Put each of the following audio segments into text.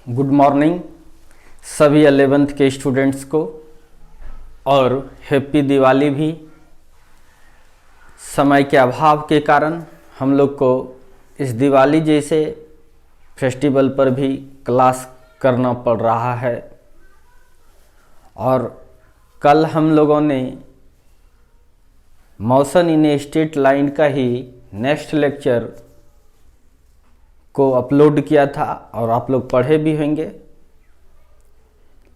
Good morning सभी 11th के students को और हैप्पी दिवाली भी। समय के अभाव के कारण हम लोग को इस दिवाली जैसे फेस्टिवल पर भी क्लास करना पड़ रहा है और कल हम लोगों ने motion in a straight line का ही नेक्स्ट लेक्चर को अपलोड किया था और आप लोग पढ़े भी होंगे।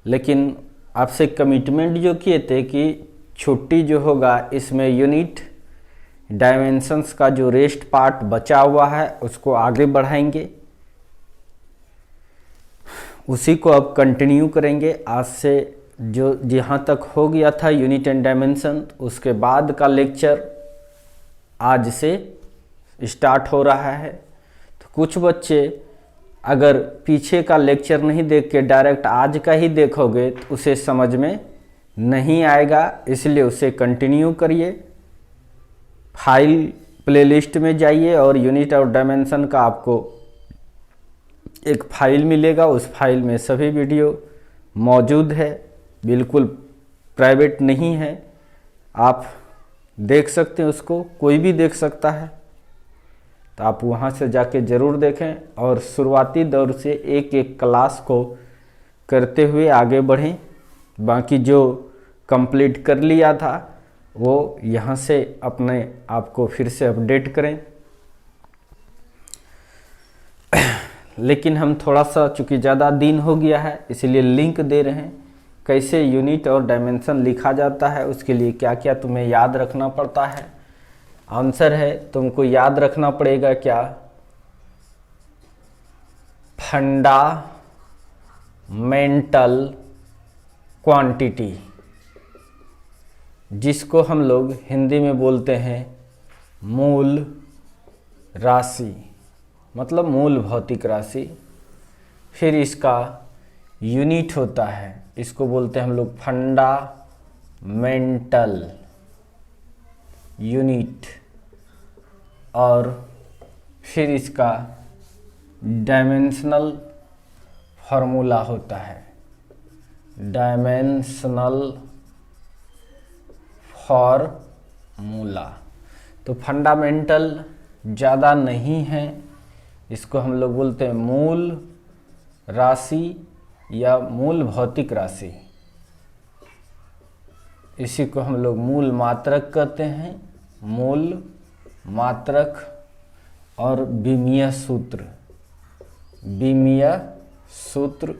लेकिन आपसे कमिटमेंट जो किए थे कि छुट्टी जो होगा इसमें यूनिट डायमेंशंस का जो रेस्ट पार्ट बचा हुआ है उसको आगे बढ़ाएंगे, उसी को अब कंटिन्यू करेंगे। आज से जो जहाँ तक हो गया था यूनिट एंड डायमेंशन, उसके बाद का लेक्चर आज से स्टार्ट हो रहा है। तो कुछ बच्चे अगर पीछे का लेक्चर नहीं देख के डायरेक्ट आज का ही देखोगे तो उसे समझ में नहीं आएगा, इसलिए उसे कंटिन्यू करिए। फाइल प्लेलिस्ट में जाइए और यूनिट और डायमेंशन का आपको एक फाइल मिलेगा, उस फाइल में सभी वीडियो मौजूद है, बिल्कुल प्राइवेट नहीं है, आप देख सकते हैं, उसको कोई भी देख सकता है। तो आप वहाँ से जाके ज़रूर देखें और शुरुआती दौर से एक एक क्लास को करते हुए आगे बढ़ें। बाकी जो कंप्लीट कर लिया था वो यहाँ से अपने आप को फिर से अपडेट करें। लेकिन हम थोड़ा सा चूँकि ज़्यादा दिन हो गया है इसलिए लिंक दे रहे हैं कैसे यूनिट और डायमेंशन लिखा जाता है, उसके लिए क्या क्या तुम्हें याद रखना पड़ता है। आंसर है तुमको याद रखना पड़ेगा क्या, फंडामेंटल क्वांटिटी, जिसको हम लोग हिंदी में बोलते हैं मूल राशि, मतलब मूल भौतिक राशि। फिर इसका यूनिट होता है, इसको बोलते हैं हम लोग फंडामेंटल यूनिट, और फिर इसका डायमेंशनल फार्मूला होता है, डायमेंशनल फार्मूला। तो फंडामेंटल ज़्यादा नहीं है, इसको हम लोग बोलते हैं मूल राशि या मूल भौतिक राशि। इसी को हम लोग मूल मात्रक कहते हैं, मूल मात्रक और विमीय सूत्र, विमीय सूत्र।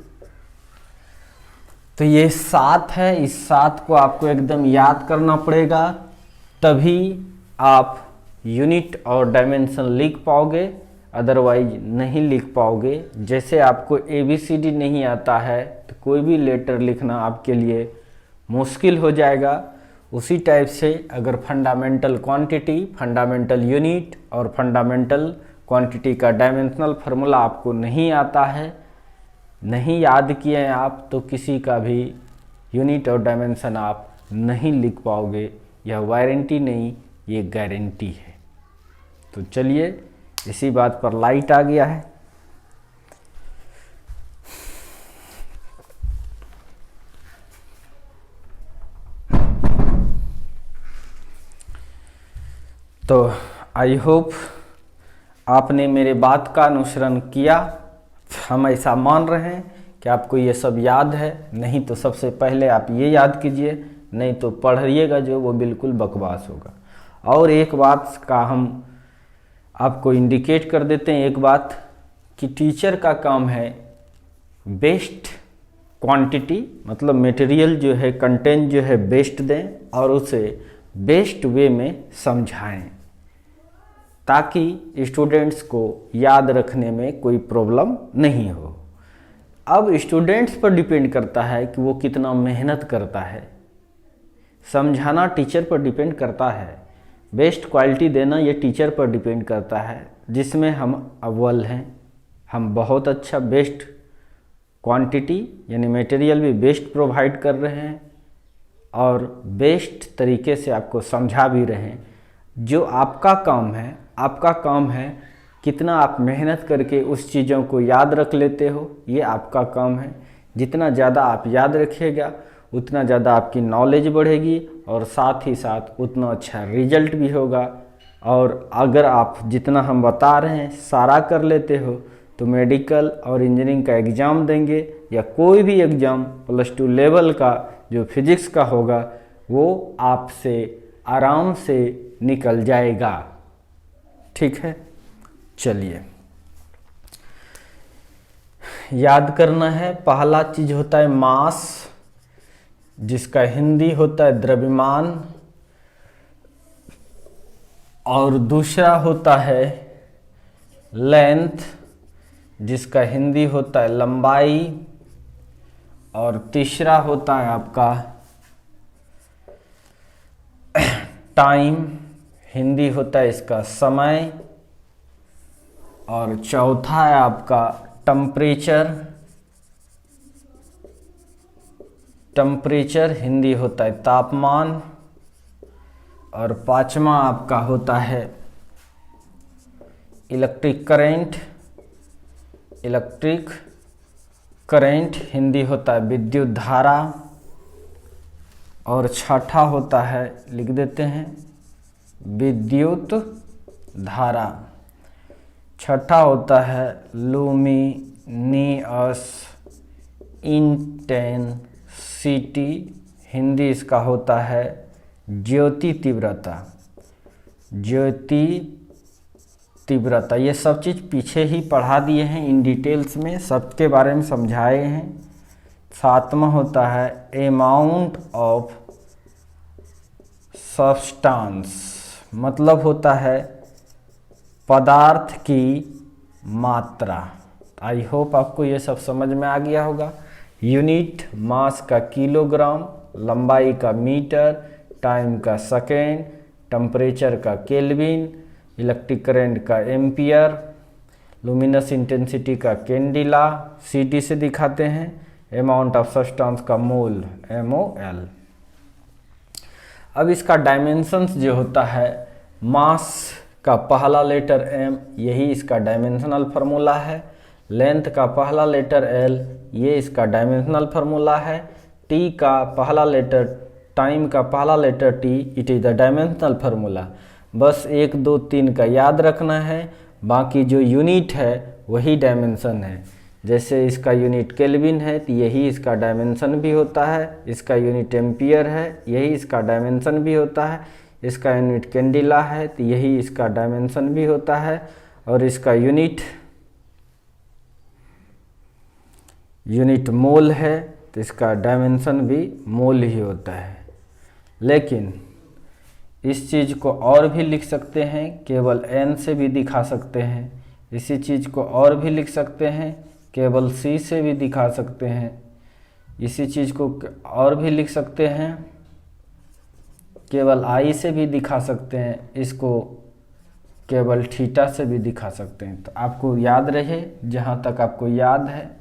तो ये 7 है, इस 7 को आपको एकदम याद करना पड़ेगा, तभी आप यूनिट और डायमेंशन लिख पाओगे, अदरवाइज नहीं लिख पाओगे। जैसे आपको ABCD नहीं आता है तो कोई भी लेटर लिखना आपके लिए मुश्किल हो जाएगा। उसी टाइप से अगर फंडामेंटल क्वांटिटी, फंडामेंटल यूनिट और फंडामेंटल क्वांटिटी का डायमेंशनल फार्मूला आपको नहीं आता है, नहीं याद किए हैं आप, तो किसी का भी यूनिट और डायमेंशन आप नहीं लिख पाओगे। यह वारंटी नहीं, ये गारंटी है। तो चलिए, इसी बात पर लाइट आ गया है। तो आई होप आपने मेरे बात का अनुसरण किया। हम ऐसा मान रहे हैं कि आपको ये सब याद है, नहीं तो सबसे पहले आप ये याद कीजिए, नहीं तो पढ़िएगा जो वो बिल्कुल बकवास होगा। और एक बात का हम आपको इंडिकेट कर देते हैं, एक बात कि टीचर का काम है बेस्ट क्वांटिटी, मतलब मटेरियल जो है, कंटेंट जो है बेस्ट दें और उसे बेस्ट वे में समझाएं, ताकि स्टूडेंट्स को याद रखने में कोई प्रॉब्लम नहीं हो। अब स्टूडेंट्स पर डिपेंड करता है कि वो कितना मेहनत करता है, समझाना टीचर पर डिपेंड करता है, बेस्ट क्वालिटी देना ये टीचर पर डिपेंड करता है, जिसमें हम अव्वल हैं। हम बहुत अच्छा बेस्ट क्वांटिटी यानी मटेरियल भी बेस्ट प्रोवाइड कर रहे हैं और बेस्ट तरीके से आपको समझा भी रहे हैं। जो आपका काम है, आपका काम है कितना आप मेहनत करके उस चीज़ों को याद रख लेते हो, ये आपका काम है। जितना ज़्यादा आप याद रखिएगा उतना ज़्यादा आपकी नॉलेज बढ़ेगी और साथ ही साथ उतना अच्छा रिजल्ट भी होगा। और अगर आप जितना हम बता रहे हैं सारा कर लेते हो तो मेडिकल और इंजीनियरिंग का एग्ज़ाम देंगे या कोई भी एग्ज़ाम +2 लेवल का जो फिजिक्स का होगा वो आपसे आराम से निकल जाएगा। ठीक है, चलिए याद करना है। पहला चीज होता है मास, जिसका हिंदी होता है द्रव्यमान, और दूसरा होता है लेंथ, जिसका हिंदी होता है लंबाई, और तीसरा होता है आपका टाइम, हिंदी होता है इसका समय, और चौथा है आपका टेम्परेचर, टेम्परेचर हिंदी होता है तापमान, और पांचवा आपका होता है electric current, electric current Hindi होता है विद्युत धारा, और छठा होता है लिख देते हैं विद्युत धारा, छठा होता है लुमिनियस इंटेंसिटी, हिंदी इसका होता है ज्योति तीव्रता, ज्योति तीव्रता। ये सब चीज़ पीछे ही पढ़ा दिए हैं इन डिटेल्स में, सबके बारे में समझाए हैं। सातवां होता है अमाउंट ऑफ सब्सटेंस, मतलब होता है पदार्थ की मात्रा। आई होप आपको ये सब समझ में आ गया होगा। यूनिट मास का किलोग्राम, लंबाई का मीटर, टाइम का सेकेंड, टेम्परेचर का केल्विन, इलेक्ट्रिक करंट का एम्पियर, लुमिनस इंटेंसिटी का कैंडिला, सीटी से दिखाते हैं, अमाउंट ऑफ सब्सटेंस का मोल MOL। अब इसका डायमेंशंस जो होता है, मास का पहला लेटर M, यही इसका डायमेंशनल फार्मूला है। लेंथ का पहला लेटर L, ये इसका डायमेंशनल फार्मूला है। T का पहला लेटर, टाइम का पहला letter T, it is the dimensional formula. बस 1 2 3 का याद रखना है, बाकी जो यूनिट है वही डायमेंशन है। जैसे इसका यूनिट केल्विन है तो यही इसका डायमेंशन भी होता है, इसका यूनिट एम्पियर है यही इसका डायमेंशन भी होता है, इसका यूनिट कैंडिला है तो यही इसका डायमेंशन भी होता है, और इसका यूनिट मोल है तो इसका डायमेंशन भी मोल ही होता है। लेकिन इस चीज़ को और भी लिख सकते हैं, केवल n से भी दिखा सकते हैं। इसी चीज़ को और भी लिख सकते हैं, केवल c से भी दिखा सकते हैं। इसी चीज़ को और भी लिख सकते हैं, केवल I से भी दिखा सकते हैं। इसको केवल थीटा से भी दिखा सकते हैं। तो आपको याद रहे, जहाँ तक आपको याद है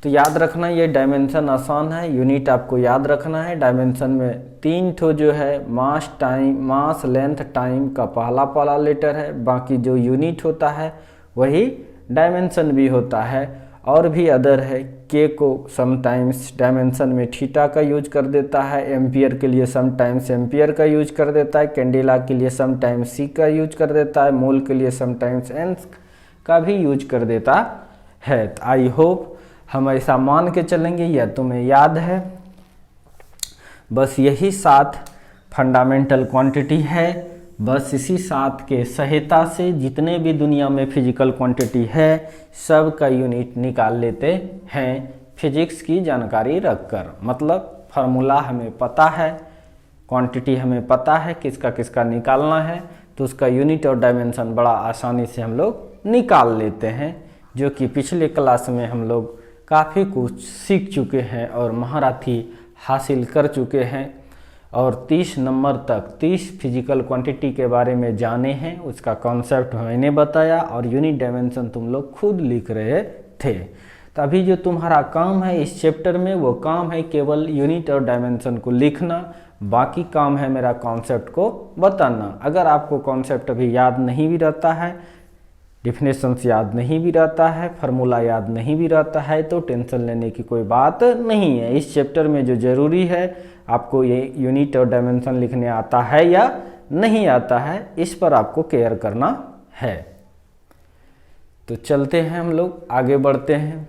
तो याद रखना। ये डायमेंशन आसान है, यूनिट आपको याद रखना है। डायमेंशन में 3 ठो जो है मास, टाइम, मास, लेंथ, टाइम का पहला लेटर है। बाकी जो यूनिट होता है वही डायमेंशन भी होता है। और भी अदर है, के को समटाइम्स डायमेंशन में थीटा का यूज कर देता है, एम्पियर के लिए समटाइम्स एम्पियर का यूज कर देता है, कैंडिला के लिए समटाइम्स सी का यूज कर देता है, मोल के लिए समटाइम्स एन का भी यूज कर देता है। तो आई होप हम ऐसा मान के चलेंगे, यह तुम्हें याद है। बस यही 7 फंडामेंटल क्वांटिटी है। बस इसी 7 के सहायता से जितने भी दुनिया में फिजिकल क्वांटिटी है सब का यूनिट निकाल लेते हैं फिजिक्स की जानकारी रखकर। मतलब फार्मूला हमें पता है, क्वांटिटी हमें पता है किसका किसका निकालना है, तो उसका यूनिट और डायमेंशन बड़ा आसानी से हम लोग निकाल लेते हैं, जो कि पिछले क्लास में हम लोग काफ़ी कुछ सीख चुके हैं और महारथी हासिल कर चुके हैं। और 30 नंबर तक 30 फिजिकल क्वांटिटी के बारे में जाने हैं, उसका कॉन्सेप्ट मैंने बताया और यूनिट डायमेंशन तुम लोग खुद लिख रहे थे। तो अभी जो तुम्हारा काम है इस चैप्टर में, वो काम है केवल यूनिट और डायमेंशन को लिखना। बाकी काम है मेरा कॉन्सेप्ट को बताना। अगर आपको कॉन्सेप्ट अभी याद नहीं भी रहता है डिफिनेशंस याद नहीं भी रहता है, फार्मूला याद नहीं भी रहता है, तो टेंशन लेने की कोई बात नहीं है। इस चैप्टर में जो ज़रूरी है, आपको ये यूनिट और डायमेंशन लिखने आता है या नहीं आता है, इस पर आपको केयर करना है। तो चलते हैं, हम लोग आगे बढ़ते हैं।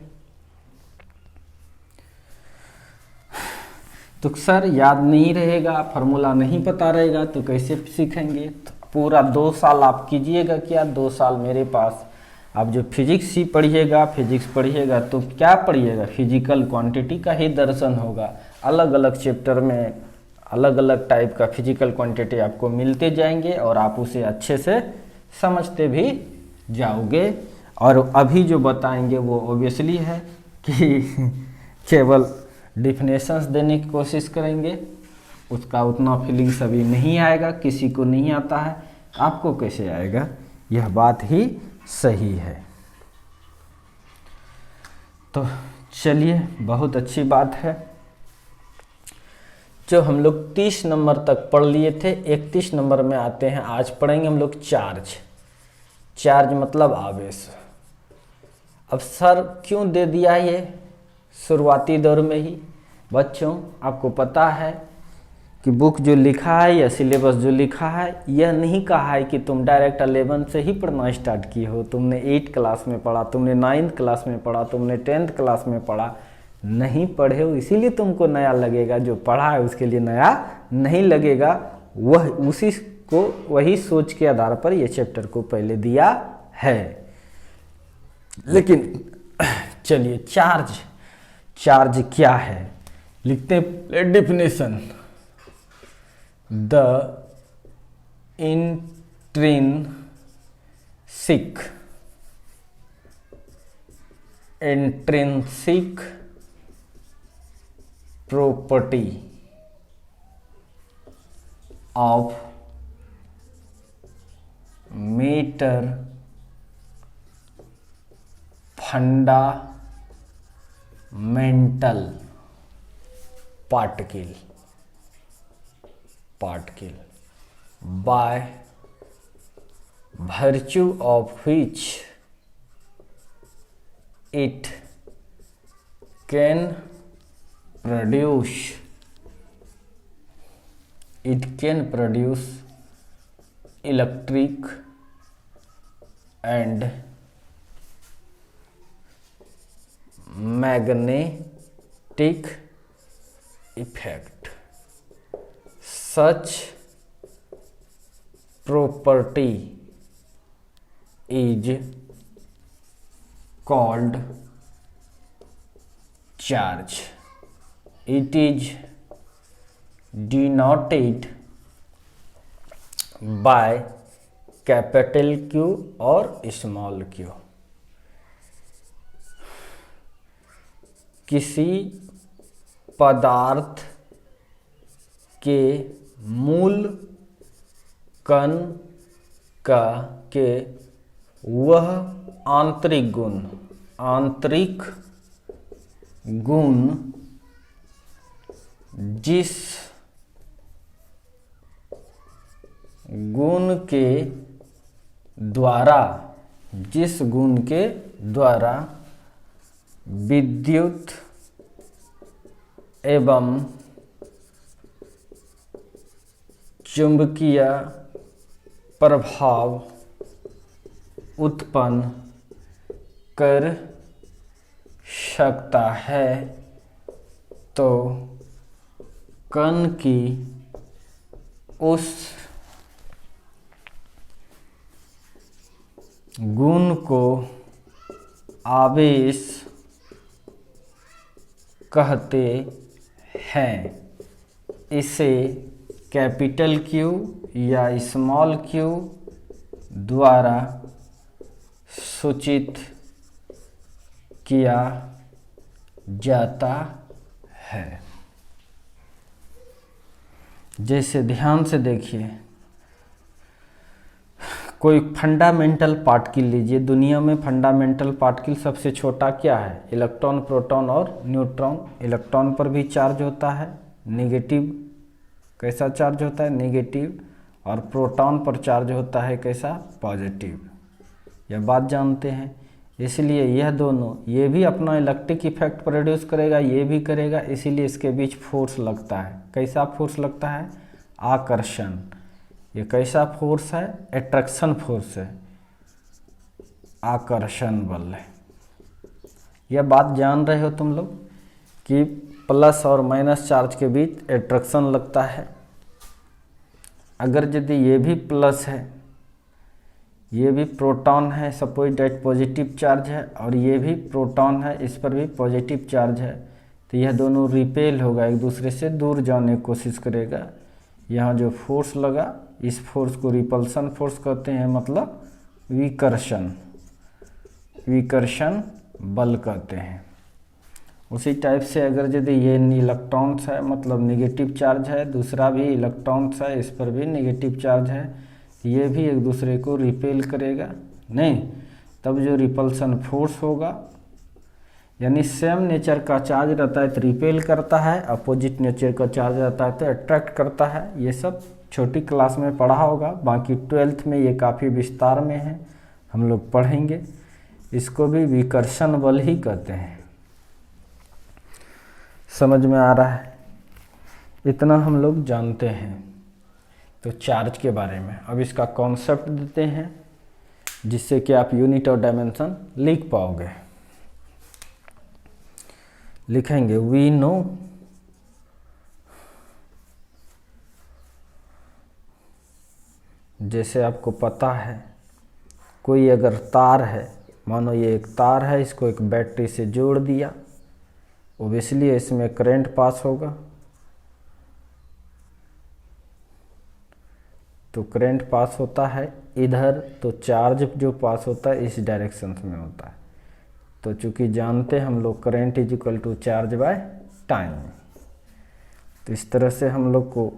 तो सर याद नहीं रहेगा, फार्मूला नहीं पता रहेगा तो कैसे सीखेंगे? तो पूरा 2 साल आप कीजिएगा क्या? 2 साल मेरे पास आप जो फिजिक्स ही पढ़िएगा तो क्या पढ़िएगा? फिजिकल क्वांटिटी का ही दर्शन होगा। अलग अलग चैप्टर में अलग अलग टाइप का फिजिकल क्वांटिटी आपको मिलते जाएंगे और आप उसे अच्छे से समझते भी जाओगे। और अभी जो बताएंगे वो ओबियसली है कि केवल डिफिनेशंस देने की कोशिश करेंगे, उसका उतना फीलिंग्स अभी नहीं आएगा। किसी को नहीं आता है, आपको कैसे आएगा? यह बात ही सही है। तो चलिए, बहुत अच्छी बात है। जो हम लोग 30 नंबर तक पढ़ लिए थे, 31 नंबर में आते हैं। आज पढ़ेंगे हम लोग चार्ज मतलब आवेश। अब सर क्यों दे दिया ये शुरुआती दौर में ही? बच्चों, आपको पता है कि बुक जो लिखा है या सिलेबस जो लिखा है, यह नहीं कहा है कि तुम डायरेक्ट 11 से ही पढ़ना स्टार्ट किए हो। तुमने 8 क्लास में पढ़ा, तुमने 9th क्लास में पढ़ा, तुमने 10th क्लास में पढ़ा, नहीं पढ़े हो इसीलिए तुमको नया लगेगा। जो पढ़ा है उसके लिए नया नहीं लगेगा। वह उसी को वही सोच के आधार पर यह चैप्टर को पहले दिया है। लेकिन चलिए, चार्ज क्या है लिखते हैं। Definition: the intrinsic property of matter fundamental particle by virtue of which it can produce electric and magnetic effect. Such property is called charge. It is denoted by capital Q और small q। किसी पदार्थ के मूल कण के वह आंतरिक गुण जिस गुण के द्वारा विद्युत एवं चुंबकीय प्रभाव उत्पन्न कर सकता है, तो कण की उस गुण को आवेश कहते हैं। इसे कैपिटल Q या स्मॉल q द्वारा सूचित किया जाता है। जैसे ध्यान से देखिए, कोई फंडामेंटल पार्टिकल लीजिए। दुनिया में फंडामेंटल पार्टिकल सबसे छोटा क्या है? इलेक्ट्रॉन, प्रोटॉन और न्यूट्रॉन। इलेक्ट्रॉन पर भी चार्ज होता है नेगेटिव। कैसा चार्ज होता है? नेगेटिव। और प्रोटॉन पर चार्ज होता है कैसा? पॉजिटिव। यह बात जानते हैं। इसलिए यह दोनों, ये भी अपना इलेक्ट्रिक इफेक्ट प्रोड्यूस करेगा, ये भी करेगा, इसीलिए इसके बीच फोर्स लगता है। कैसा फोर्स लगता है? आकर्षण। ये कैसा फोर्स है? अट्रैक्शन फोर्स है, आकर्षण बल है। यह बात जान रहे हो तुम लोग कि प्लस और माइनस चार्ज के बीच अट्रैक्शन लगता है। अगर यदि ये भी प्लस है, ये भी प्रोटॉन है, सपोज दैट पॉजिटिव चार्ज है, और ये भी प्रोटॉन है, इस पर भी पॉजिटिव चार्ज है, तो यह दोनों रिपेल होगा, एक दूसरे से दूर जाने की कोशिश करेगा। यहाँ जो फोर्स लगा, इस फोर्स को रिपल्सन फोर्स कहते हैं, मतलब विकर्षण, विकर्षण बल कहते हैं। उसी टाइप से अगर यदि ये इलेक्ट्रॉन्स है, मतलब नेगेटिव चार्ज है, दूसरा भी इलेक्ट्रॉन्स है, इस पर भी नेगेटिव चार्ज है, ये भी एक दूसरे को रिपेल करेगा नहीं, तब जो रिपल्सन फोर्स होगा, यानी सेम नेचर का चार्ज रहता है तो रिपेल करता है, अपोजिट नेचर का चार्ज रहता है तो अट्रैक्ट करता है। ये सब छोटी क्लास में पढ़ा होगा, बाकी 12th में ये काफ़ी विस्तार में है, हम लोग पढ़ेंगे। इसको भी विकर्षण बल ही कहते हैं। समझ में आ रहा है? इतना हम लोग जानते हैं तो चार्ज के बारे में। अब इसका कॉन्सेप्ट देते हैं जिससे कि आप यूनिट और डायमेंशन लिख पाओगे। लिखेंगे वी नो जैसे आपको पता है, कोई अगर तार है, मानो ये एक तार है, इसको एक बैटरी से जोड़ दिया, ओबियसली इसमें करंट पास होगा, तो करंट पास होता है इधर, तो चार्ज जो पास होता है इस डायरेक्शन में होता है। तो चूंकि जानते हैं हम लोग current is equal to charge by time, तो इस तरह से हम लोग को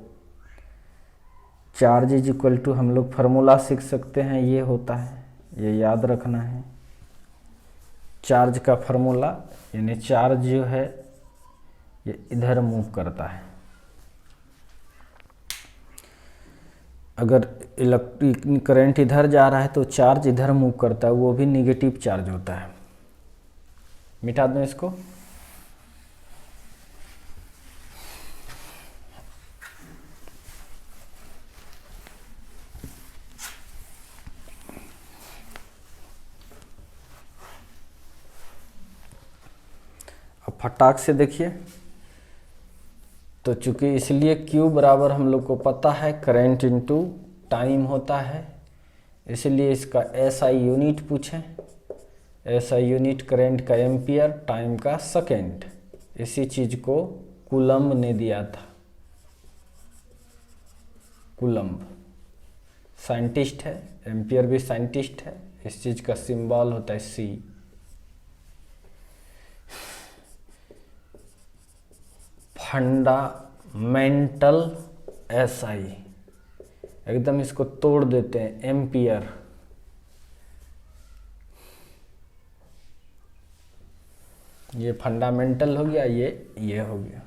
चार्ज इज इक्वल टू, हम लोग फार्मूला सीख सकते हैं, ये होता है, ये याद रखना है। चार्ज का फार्मूला, यानी चार्ज जो है ये इधर मूव करता है। अगर इलेक्ट्रिक करंट इधर जा रहा है तो चार्ज इधर मूव करता है, वो भी नेगेटिव चार्ज होता है। मिटा दूं इसको। अब फटाक से देखिए, तो चूंकि इसलिए Q बराबर हम लोग को पता है करंट इनटू टाइम होता है, इसलिए इसका SI यूनिट पूछें। SI यूनिट करंट का एम्पियर, टाइम का सेकेंड। इसी चीज को कूलम्ब ने दिया था। कूलम्ब साइंटिस्ट है, एम्पियर भी साइंटिस्ट है। इस चीज का सिंबल होता है C। फंडामेंटल SI, एकदम इसको तोड़ देते हैं, एम्पियर। ये फंडामेंटल हो गया, ये हो गया।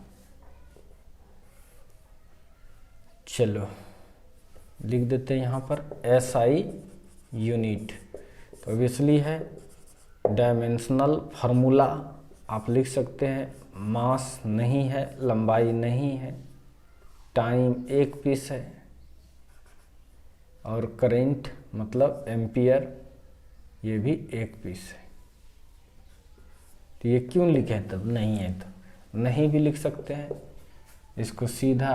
चलो लिख देते हैं यहाँ पर SI यूनिट। तो ऑब्वियसली है डायमेंशनल फार्मूला, आप लिख सकते हैं। मास नहीं है, लंबाई नहीं है, टाइम एक पीस है, और करंट मतलब एम्पियर, ये भी एक पीस है। तो ये क्यों लिखे हैं? तब नहीं है तो नहीं भी लिख सकते हैं, इसको सीधा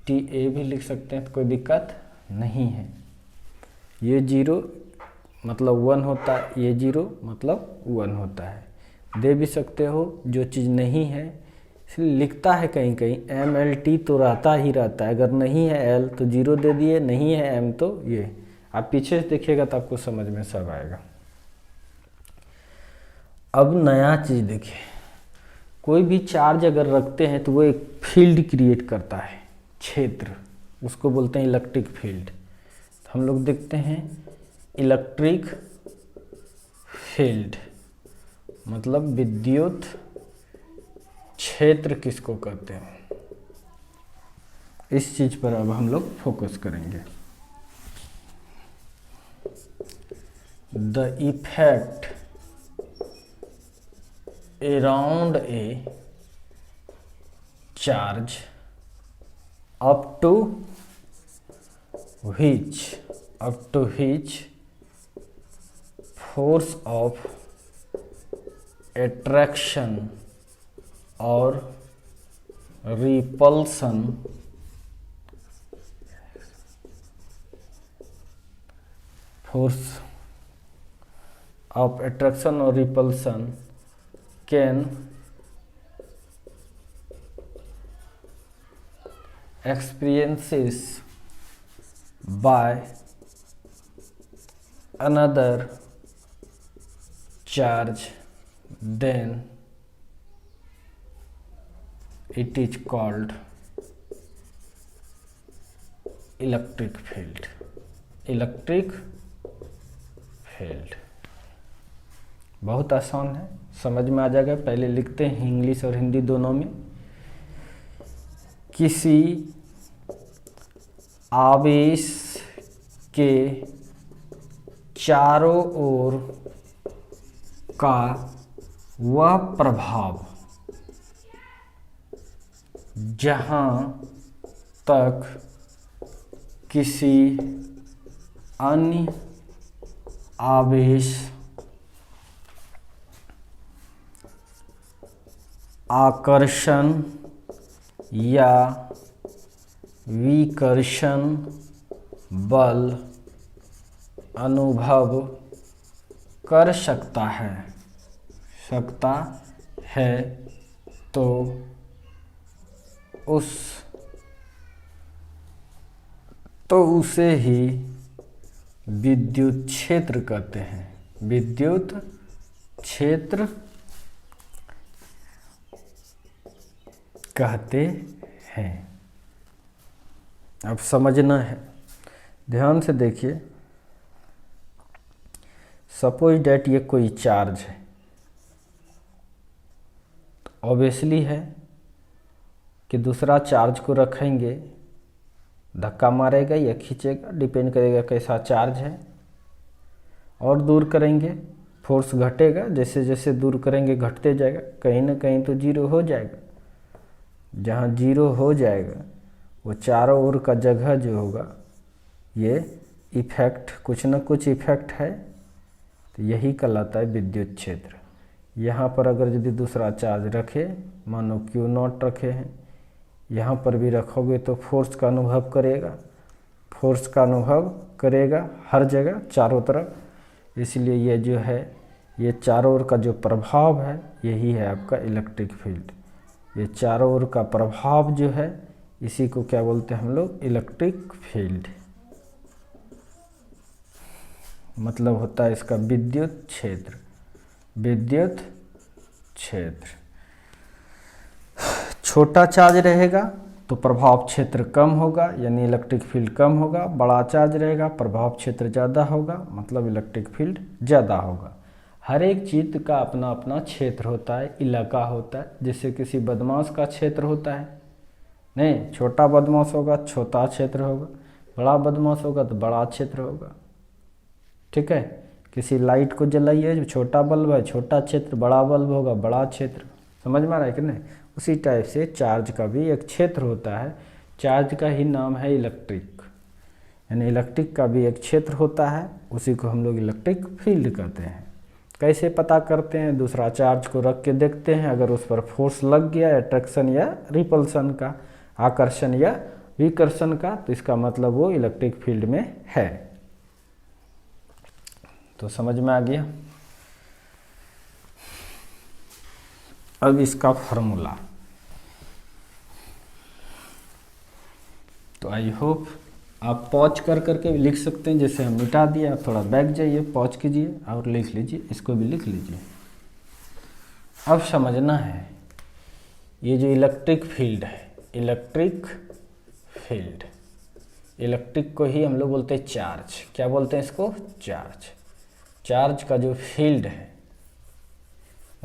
TA भी लिख सकते हैं, तो कोई दिक्कत नहीं है। ये 0 मतलब 1 होता है, ये 0 मतलब 1 होता है। दे भी सकते हो, जो चीज़ नहीं है इसलिए लिखता है कहीं कहीं MLT तो रहता ही रहता है। अगर नहीं है L तो 0 दे दिए, नहीं है M तो ये। आप पीछे से देखिएगा तो आपको समझ में सब आएगा। अब नया चीज़ देखिए, कोई भी चार्ज अगर रखते हैं तो वो एक फील्ड क्रिएट करता है, क्षेत्र, उसको बोलते हैं इलेक्ट्रिक फील्ड। तो हम लोग देखते हैं इलेक्ट्रिक फील्ड मतलब विद्युत क्षेत्र किसको कहते हैं, इस चीज पर अब हम लोग फोकस करेंगे। The effect around a charge up to which force of attraction or repulsion can experiences by another charge, then it is called electric field. Electric field बहुत आसान है, समझ में आ जाएगा। पहले लिखते हैं इंग्लिश और हिंदी दोनों में। किसी आवेश के चारों ओर का वह प्रभाव जहाँ तक किसी अन्य आवेश आकर्षण या विकर्षण बल अनुभव कर सकता है तो उसे ही विद्युत क्षेत्र कहते हैं। विद्युत क्षेत्र कहते हैं। अब समझना है, ध्यान से देखिए। सपोज डैट ये कोई चार्ज है, तो ऑब्वियसली है कि दूसरा चार्ज को रखेंगे, धक्का मारेगा या खींचेगा, डिपेंड करेगा कैसा चार्ज है। और दूर करेंगे, फोर्स घटेगा, जैसे जैसे दूर करेंगे घटते जाएगा, कहीं ना कहीं तो जीरो हो जाएगा। जहाँ जीरो हो जाएगा वो चारों ओर का जगह जो होगा, ये इफेक्ट, कुछ ना कुछ इफेक्ट है, तो यही कहलाता है विद्युत क्षेत्र। यहाँ पर अगर यदि दूसरा चार्ज रखे, मानो Q0 रखे हैं, यहाँ पर भी रखोगे तो फोर्स का अनुभव करेगा हर जगह चारों तरफ। इसलिए ये जो है, ये चारों ओर का जो प्रभाव है, यही है आपका इलेक्ट्रिक फील्ड। ये चारों ओर का प्रभाव जो है, इसी को क्या बोलते हैं हम लोग? Electric field. मतलब होता है इसका विद्युत क्षेत्र। विद्युत क्षेत्र छोटा चार्ज रहेगा तो प्रभाव क्षेत्र कम होगा, यानी इलेक्ट्रिक फील्ड कम होगा। बड़ा चार्ज रहेगा, प्रभाव क्षेत्र ज़्यादा होगा, मतलब इलेक्ट्रिक फील्ड ज़्यादा होगा। हर एक चीज़ का अपना अपना क्षेत्र होता है, इलाका होता है। जैसे किसी बदमाश का क्षेत्र होता है, नहीं, छोटा बदमाश होगा छोटा क्षेत्र होगा, बड़ा बदमाश होगा तो बड़ा क्षेत्र होगा। ठीक है, किसी लाइट को जलाइए, जो छोटा बल्ब है छोटा क्षेत्र, बड़ा बल्ब होगा बड़ा क्षेत्र। समझ में आ रहा है कि नहीं? उसी टाइप से चार्ज का भी एक क्षेत्र होता है। चार्ज का ही नाम है इलेक्ट्रिक, यानी इलेक्ट्रिक का भी एक क्षेत्र होता है, उसी को हम लोग इलेक्ट्रिक फील्ड कहते हैं। कैसे पता करते हैं? दूसरा चार्ज को रख के देखते हैं, अगर उस पर फोर्स लग गया, अट्रैक्शन या रिपल्सन का, आकर्षण या विकर्षण का, तो इसका मतलब वो इलेक्ट्रिक फील्ड में है। तो समझ में आ गया। अब इसका फॉर्मूला, तो आई होप आप पॉज कर करके भी लिख सकते हैं। जैसे हम मिटा दिए, आप थोड़ा बैक जाइए, पॉज कीजिए और लिख लीजिए, इसको भी लिख लीजिए। अब समझना है, ये जो इलेक्ट्रिक फील्ड है, इलेक्ट्रिक फील्ड, इलेक्ट्रिक को ही हम लोग बोलते हैं चार्ज। क्या बोलते हैं इसको? चार्ज। चार्ज का जो फील्ड है,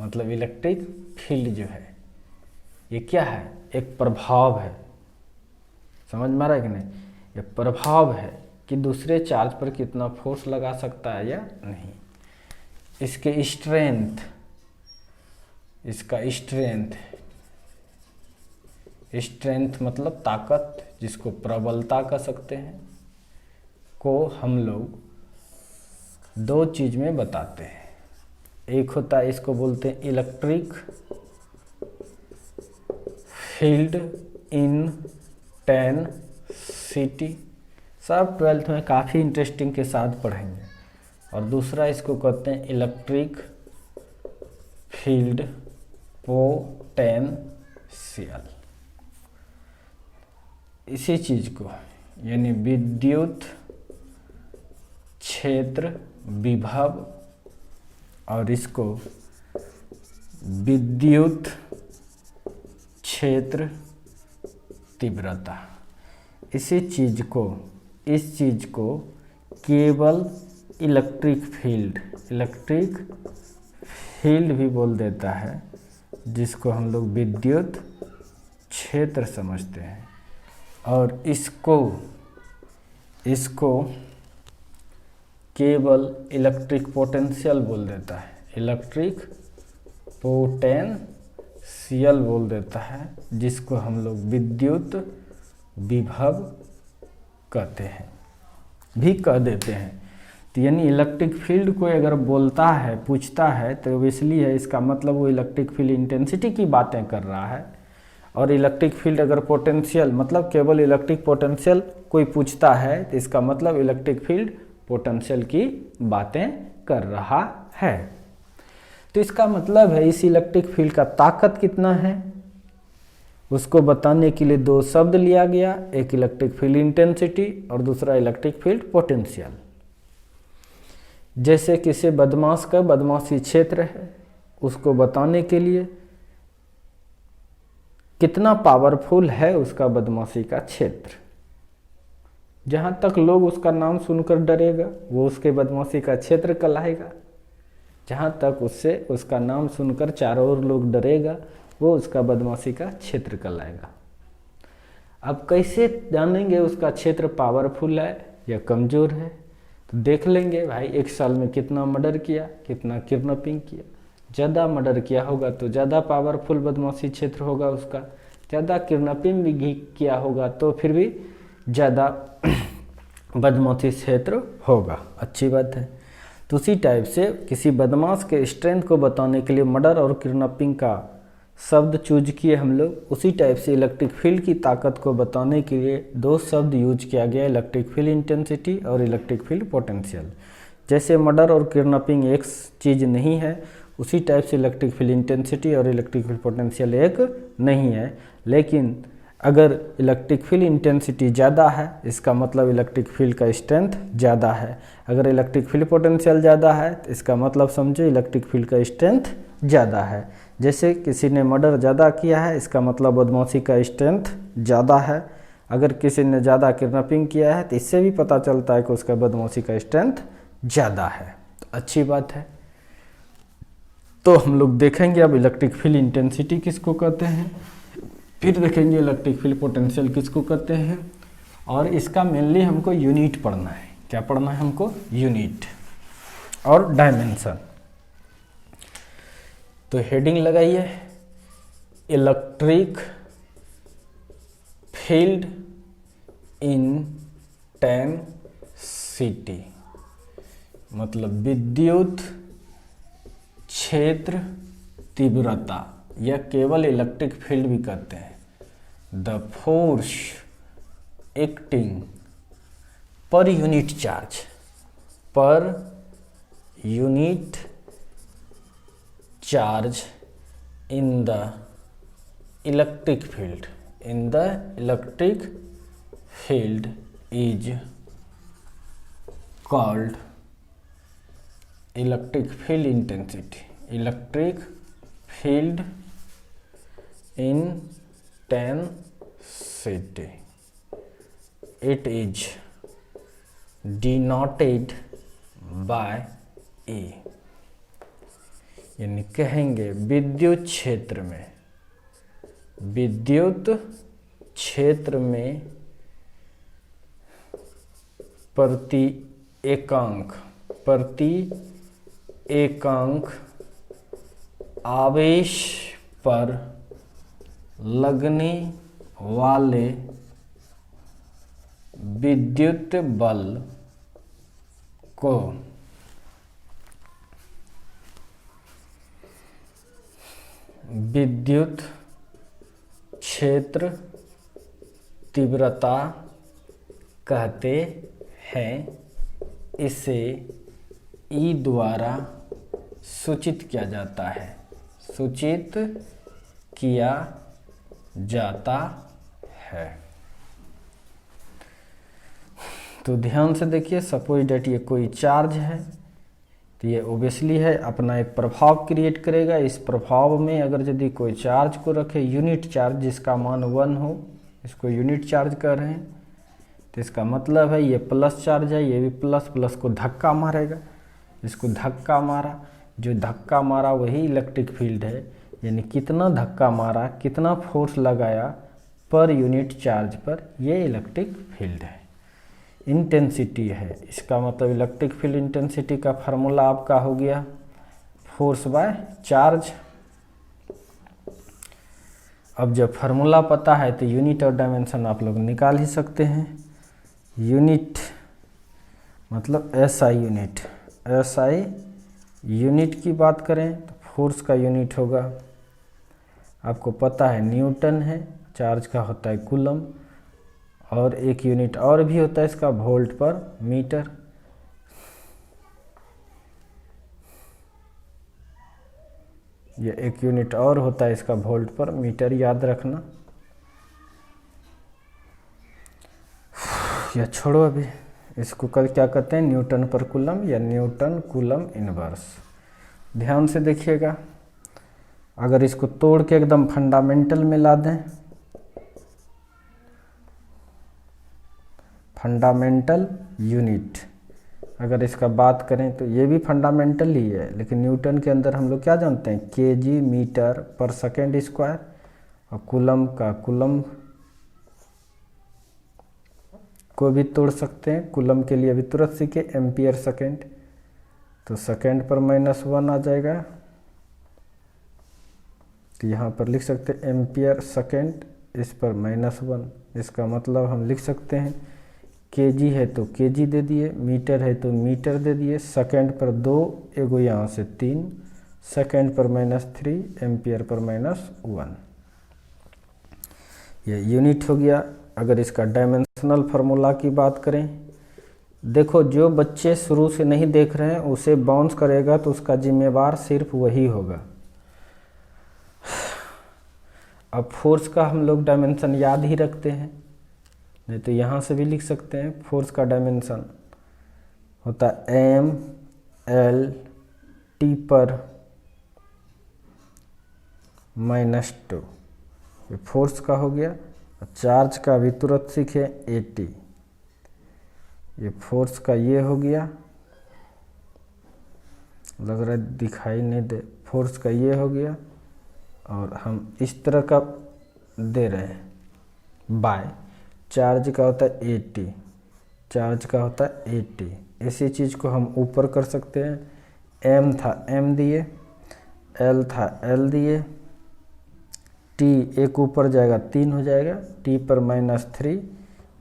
मतलब इलेक्ट्रिक फील्ड जो है, ये क्या है? एक प्रभाव है। समझ में आ रहा है कि नहीं? ये प्रभाव है, कि दूसरे चार्ज पर कितना फोर्स लगा सकता है या नहीं। इसके स्ट्रेंथ, इसका स्ट्रेंथ मतलब ताकत, जिसको प्रबलता कह सकते हैं, को हम लोग दो चीज में बताते हैं। एक होता है, इसको बोलते हैं इलेक्ट्रिक फील्ड इंटेंसिटी। सब 12th में काफ़ी इंटरेस्टिंग के साथ पढ़ेंगे। और दूसरा इसको कहते हैं इलेक्ट्रिक फील्ड पोटेंशियल। इसी चीज को यानी विद्युत क्षेत्र विभव और इसको विद्युत क्षेत्र तीव्रता, इस चीज को केवल इलेक्ट्रिक फील्ड भी बोल देता है, जिसको हम लोग विद्युत क्षेत्र समझते हैं। और इसको केवल इलेक्ट्रिक पोटेंशियल बोल देता है, इलेक्ट्रिक पोटेंशियल बोल देता है, जिसको हम लोग विद्युत विभव कहते हैं, भी कह देते हैं। तो यानी इलेक्ट्रिक फील्ड को अगर बोलता है, पूछता है, तो इसलिए इसका मतलब वो इलेक्ट्रिक फील्ड इंटेंसिटी की बातें कर रहा है। और इलेक्ट्रिक फील्ड अगर पोटेंशियल मतलब केवल इलेक्ट्रिक पोटेंशियल कोई पूछता है, तो इसका मतलब इलेक्ट्रिक फील्ड पोटेंशियल की बातें कर रहा है। तो इसका मतलब है इस इलेक्ट्रिक फील्ड का ताकत कितना है, उसको बताने के लिए दो शब्द लिया गया, एक इलेक्ट्रिक फील्ड इंटेंसिटी और दूसरा इलेक्ट्रिक फील्ड पोटेंशियल। जैसे किसी बदमाश का बदमाशी क्षेत्र है, उसको बताने के लिए कितना पावरफुल है उसका बदमाशी का क्षेत्र। जहां तक लोग उसका नाम सुनकर डरेगा, वो उसके बदमाशी का क्षेत्र कहलाएगा। जहां तक उसका नाम सुनकर चारों ओर लोग डरेगा, वो उसका बदमाशी का क्षेत्र कहलाएगा। अब कैसे जानेंगे उसका क्षेत्र पावरफुल है या कमजोर है? तो देख लेंगे भाई, एक साल में कितना मर्डर किया, कितना किडनैपिंग किया। ज़्यादा मर्डर किया होगा तो ज़्यादा पावरफुल बदमाशी क्षेत्र होगा उसका, ज़्यादा किडनैपिंग भी किया होगा तो फिर भी ज़्यादा बदमाशी क्षेत्र होगा। अच्छी बात है। तो उसी टाइप से किसी बदमाश के स्ट्रेंथ को बताने के लिए मर्डर और किडनैपिंग का शब्द चूज किए हम लोग। उसी टाइप से इलेक्ट्रिक फील्ड की ताकत को बताने के लिए दो शब्द यूज किया गया, इलेक्ट्रिक फील्ड इंटेंसिटी और इलेक्ट्रिक फील्ड पोटेंशियल। जैसे मर्डर और किडनैपिंग एक चीज़ नहीं है, उसी टाइप से इलेक्ट्रिक फील्ड इंटेंसिटी और इलेक्ट्रिक फील्ड पोटेंशियल एक नहीं है। लेकिन अगर इलेक्ट्रिक फील्ड इंटेंसिटी ज़्यादा है, इसका मतलब इलेक्ट्रिक फील्ड का स्ट्रेंथ ज़्यादा है। अगर इलेक्ट्रिक फील्ड पोटेंशियल ज़्यादा है, तो इसका मतलब समझो इलेक्ट्रिक फील्ड का स्ट्रेंथ ज़्यादा है। जैसे किसी ने मर्डर ज़्यादा किया है, इसका मतलब बदमाशी का स्ट्रेंथ ज़्यादा है। अगर किसी ने ज़्यादा किडनैपिंग किया है, तो इससे भी पता चलता है कि उसका बदमाशी का स्ट्रेंथ ज़्यादा है। तो अच्छी बात है। तो हम लोग देखेंगे अब इलेक्ट्रिक फील्ड इंटेंसिटी किसको कहते हैं, फिर देखेंगे इलेक्ट्रिक फील्ड पोटेंशियल किसको कहते हैं, और इसका मेनली हमको यूनिट पढ़ना है। क्या पढ़ना है हमको? यूनिट और डायमेंशन। तो हेडिंग लगाइए, इलेक्ट्रिक फील्ड इंटेंसिटी मतलब विद्युत क्षेत्र तीव्रता, या केवल इलेक्ट्रिक फील्ड भी कहते हैं। द फोर्स एक्टिंग पर यूनिट चार्ज, पर unit charge in the electric field is called electric field intensity. Electric field intensity, it is denoted by E। यानी कहेंगे विद्युत क्षेत्र में प्रति एकांक आवेश पर लगने वाले विद्युत बल को विद्युत क्षेत्र तीव्रता कहते हैं। इसे ई द्वारा सूचित किया जाता है, सूचित किया जाता है। तो ध्यान से देखिए, सपोज डेट ये कोई चार्ज है तो ये ओबियसली है अपना एक प्रभाव क्रिएट करेगा। इस प्रभाव में अगर यदि कोई चार्ज को रखे, यूनिट चार्ज जिसका मान 1 हो, इसको यूनिट चार्ज कर रहे हैं, तो इसका मतलब है ये प्लस चार्ज है, ये भी प्लस को धक्का मारेगा। इसको धक्का मारा, जो धक्का मारा वही इलेक्ट्रिक फील्ड है, यानी कितना धक्का मारा, कितना फोर्स लगाया पर यूनिट चार्ज पर, ये इलेक्ट्रिक फील्ड है। इंटेंसिटी है, इसका मतलब इलेक्ट्रिक फील्ड इंटेंसिटी का फार्मूला आपका हो गया फोर्स बाय चार्ज। अब जब फार्मूला पता है तो यूनिट और डायमेंशन आप लोग निकाल ही सकते हैं। यूनिट मतलब एसआई यूनिट, एसआई यूनिट की बात करें तो फोर्स का यूनिट होगा, आपको पता है न्यूटन है, चार्ज का होता है कूलम, और एक यूनिट और भी होता है इसका वोल्ट पर मीटर। ये एक यूनिट और होता है इसका वोल्ट पर मीटर, याद रखना। या छोड़ो अभी, इसको कल क्या कहते हैं, न्यूटन पर कूलम या न्यूटन कूलम इनवर्स। ध्यान से देखिएगा, अगर इसको तोड़ के एकदम फंडामेंटल में ला दें, फंडामेंटल यूनिट अगर इसका बात करें तो ये भी फंडामेंटल ही है, लेकिन न्यूटन के अंदर हम लोग क्या जानते हैं, KG metre per second square, और कूलम का कूलम को भी तोड़ सकते हैं। कूलम के लिए अभी तुरंत सीखे, एम्पियर सेकेंड, तो सेकेंड पर -1 आ जाएगा, तो यहाँ पर लिख सकते हैं एम्पियर सेकेंड, इस पर -1। इसका मतलब हम लिख सकते हैं केजी है तो केजी दे दिए, मीटर है तो मीटर दे दिए, सेकेंड पर 2, एगो यहाँ से 3, सेकेंड पर -3, एम्पियर पर -1। ये यूनिट हो गया। अगर इसका डायमेंशनल फार्मूला की बात करें, देखो जो बच्चे शुरू से नहीं देख रहे हैं उसे बाउंस करेगा तो उसका जिम्मेवार सिर्फ वही होगा। अब फोर्स का हम लोग डायमेंशन याद ही रखते हैं, नहीं तो यहाँ से भी लिख सकते हैं। फोर्स का डायमेंशन होता है एम एल टी पर -2, ये फोर्स का हो गया। चार्ज का भी तुरंत सीखे एटी, ये फोर्स का ये हो गया, लग रहा है दिखाई नहीं दे, फोर्स का ये हो गया, और हम इस तरह का दे रहे हैं बाय, चार्ज का होता है 80, चार्ज का होता है 80। इसी चीज़ को हम ऊपर कर सकते हैं। एम था एम दिए, एल था एल दिए, टी एक ऊपर जाएगा 3 हो जाएगा, टी पर -3,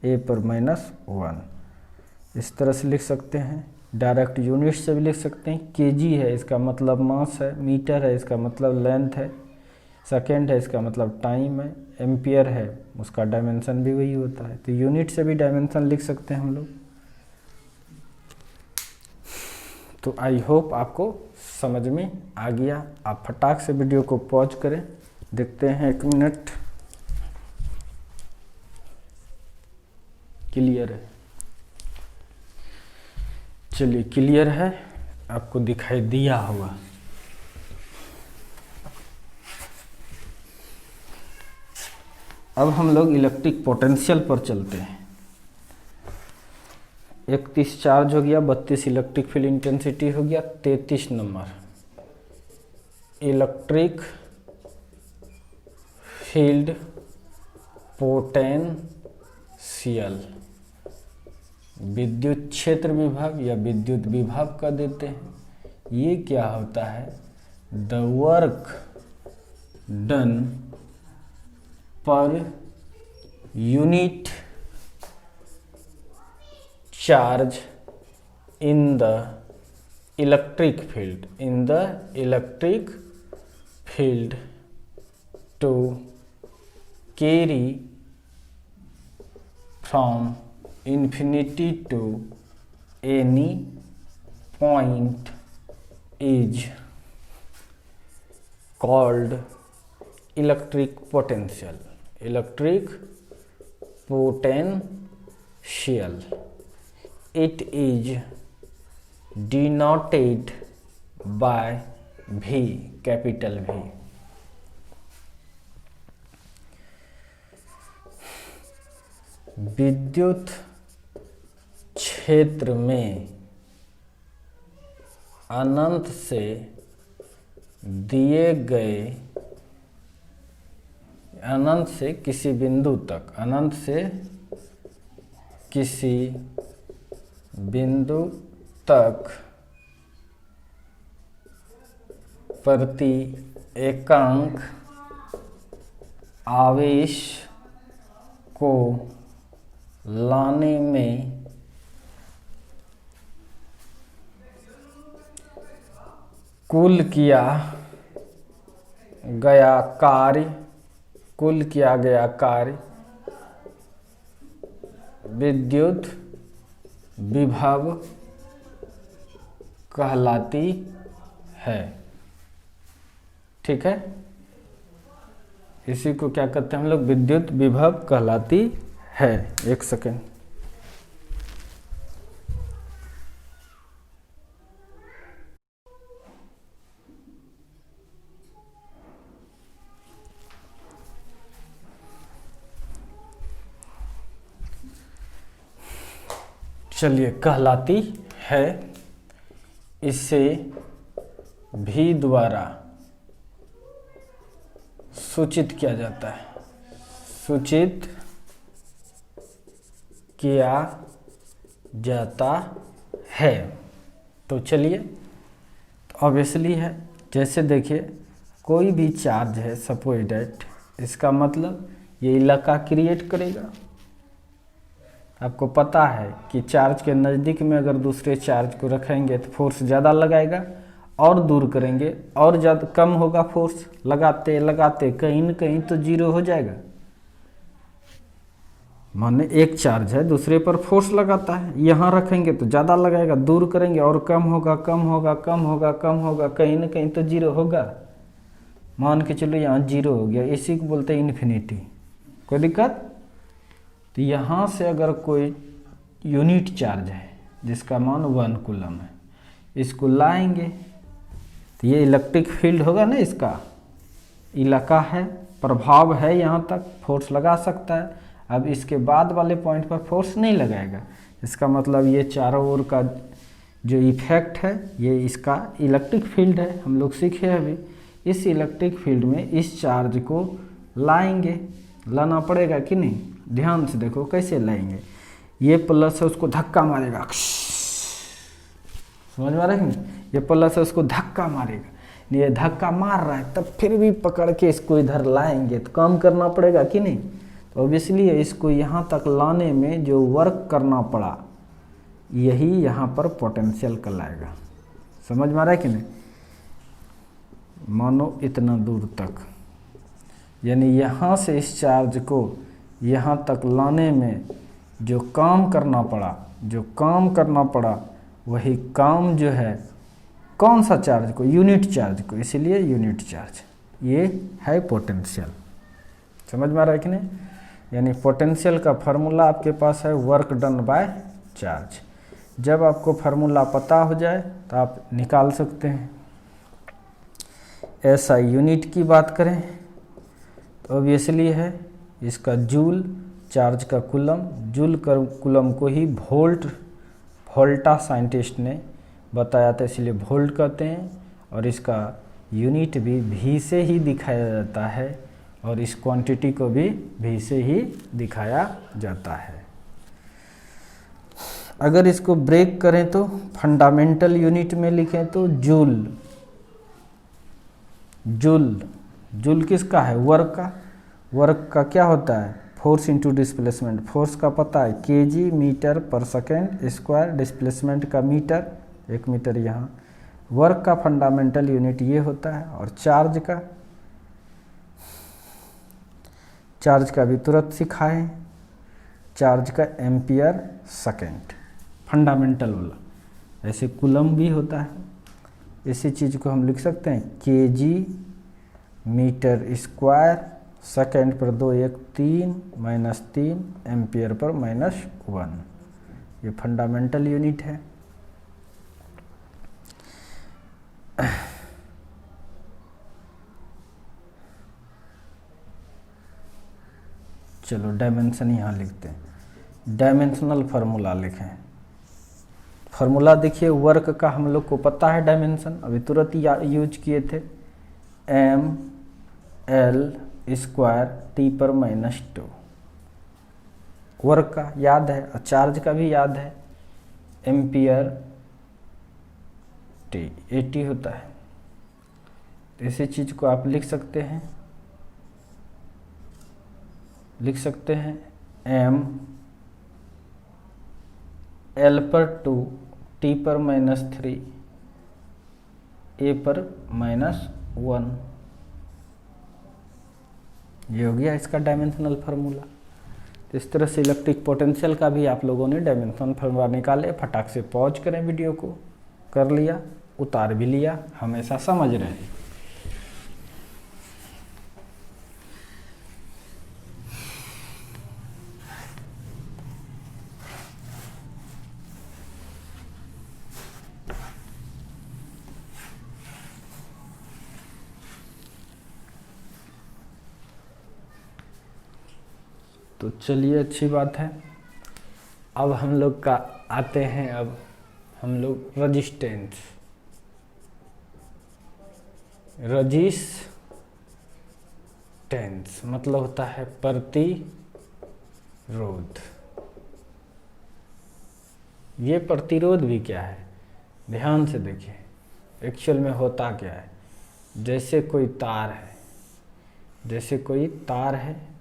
ए पर -1। इस तरह से लिख सकते हैं। डायरेक्ट यूनिट से भी लिख सकते हैं। केजी है इसका मतलब मास है, मीटर है इसका मतलब लेंथ है, सेकेंड है इसका मतलब टाइम है, एम्पियर है उसका डायमेंशन भी वही होता है। तो यूनिट से भी डायमेंशन लिख सकते हैं हम लोग। तो आई होप आपको समझ में आ गया। आप फटाक से वीडियो को पॉज करें, देखते हैं 1 मिनट। क्लियर है? चलिए क्लियर है, आपको दिखाई दिया होगा। अब हम लोग इलेक्ट्रिक पोटेंशियल पर चलते हैं। 31 चार्ज हो गया, 32 इलेक्ट्रिक फील्ड इंटेंसिटी हो गया, 33 नंबर इलेक्ट्रिक फील्ड पोटेंशियल। विद्युत क्षेत्र विभव या विद्युत विभव का देते हैं। ये क्या होता है? The work done per unit charge in the electric field to carry from infinity to any point is called electric potential. It is denoted by V, capital V. विद्युत क्षेत्र में अनंत से दिए गए, अनंत से किसी बिंदु तक, अनंत से किसी बिंदु तक प्रति एकांक आवेश को लाने में कुल किया गया कार्य विद्युत विभव कहलाती है। ठीक है, इसी को क्या कहते हैं हम लोग? विद्युत विभव कहलाती है। एक सेकेंड, चलिए, कहलाती है, इसे भी द्वारा सूचित किया जाता है, सूचित किया जाता है। तो चलिए, तो ऑब्वियसली है, जैसे देखिए कोई भी चार्ज है, सपोज दैट, इसका मतलब ये इलाका क्रिएट करेगा। आपको पता है कि चार्ज के नज़दीक में अगर दूसरे चार्ज को रखेंगे तो फोर्स ज़्यादा लगाएगा, और दूर करेंगे और ज़्यादा कम होगा फोर्स। लगाते लगाते कहीं न कहीं तो जीरो हो जाएगा। माने एक चार्ज है, दूसरे पर फोर्स लगाता है, यहाँ रखेंगे तो ज़्यादा लगाएगा, दूर करेंगे और कम होगा, कम होगा, कम होगा, कम होगा, कहीं न कहीं तो जीरो होगा। मान के चलो यहाँ जीरो हो गया, इसी को बोलते हैं इन्फिनिटी। कोई दिक्कत? तो यहाँ से अगर कोई यूनिट चार्ज है जिसका मान 1 कूलम है, इसको लाएंगे तो ये इलेक्ट्रिक फील्ड होगा ना, इसका इलाका है, प्रभाव है, यहाँ तक फोर्स लगा सकता है। अब इसके बाद वाले पॉइंट पर फोर्स नहीं लगाएगा। इसका मतलब ये चारों ओर का जो इफेक्ट है ये इसका इलेक्ट्रिक फील्ड है। हम लोग सीखे अभी। इस इलेक्ट्रिक फील्ड में इस चार्ज को लाएंगे, लाना पड़ेगा कि नहीं? ध्यान से देखो कैसे लाएंगे। ये प्लस है, उसको धक्का मारेगा, समझ में आ रहा है कि नहीं? ये प्लस है, उसको धक्का मारेगा, ये धक्का मार रहा है, तब फिर भी पकड़ के इसको इधर लाएंगे तो काम करना पड़ेगा कि नहीं? तो ऑब्वियसली इसको यहाँ तक लाने में जो वर्क करना पड़ा, यही यहाँ पर पोटेंशियल कहलाएगा। समझ में आ रहा है कि नहीं? मानो इतना दूर तक, यानी यहाँ से इस चार्ज को यहाँ तक लाने में जो काम करना पड़ा, वही काम जो है कौन सा चार्ज को? यूनिट चार्ज को, इसीलिए यूनिट चार्ज ये है पोटेंशियल। समझ में आ रहा है कि नहीं? यानी पोटेंशियल का फार्मूला आपके पास है वर्क डन बाय चार्ज। जब आपको फार्मूला पता हो जाए तो आप निकाल सकते हैं। ऐसा यूनिट की बात करें तो ऑब्वियसली है इसका जूल, चार्ज का कूलम, जूल कूलम को ही वोल्टा साइंटिस्ट ने बताया था, इसलिए वोल्ट कहते हैं। और इसका यूनिट भी V से ही दिखाया जाता है, और इस क्वांटिटी को भी V से ही दिखाया जाता है। अगर इसको ब्रेक करें तो फंडामेंटल यूनिट में लिखें तो जूल। जूल जूल किसका है? वर्क का। वर्क का क्या होता है? Force into displacement. फोर्स का पता है KG metre per second square, displacement का मीटर, 1 मीटर यहाँ। वर्क का फंडामेंटल यूनिट ये होता है। और चार्ज का भी तुरंत सिखाएं। चार्ज का एम्पियर सेकेंड फंडामेंटल वाला। ऐसे कूलम भी होता है। इसी चीज़ को हम लिख सकते हैं केजी मीटर स्क्वायर, सेकेंड पर 2 1 3 -3 एम्पियर पर -1। ये फंडामेंटल यूनिट है। चलो डायमेंशन यहाँ लिखते हैं। डायमेंशनल फार्मूला लिखें। फार्मूला देखिए, वर्क का हम लोग को पता है डायमेंशन, अभी तुरंत यूज किए थे। mL² T पर -2 वर्क का याद है, और चार्ज का भी याद है, एम्पियर T 80 होता है। तो इसी चीज को आप लिख सकते हैं m L पर 2 T पर -3 A पर -1। ये हो गया इसका डायमेंशनल फार्मूला। तो इस तरह से इलेक्ट्रिक पोटेंशियल का भी आप लोगों ने डायमेंशनल फार्मूला निकाले। फटाक से पॉज करें वीडियो को, कर लिया, उतार भी लिया, हमेशा समझ रहे हैं। तो चलिए, अच्छी बात है। अब हम लोग का आते हैं, अब हम लोग रजिस्टेंस। रजिस्टेंस मतलब होता है प्रतिरोध। ये प्रतिरोध भी क्या है, ध्यान से देखिए। एक्चुअल में होता क्या है, जैसे कोई तार है,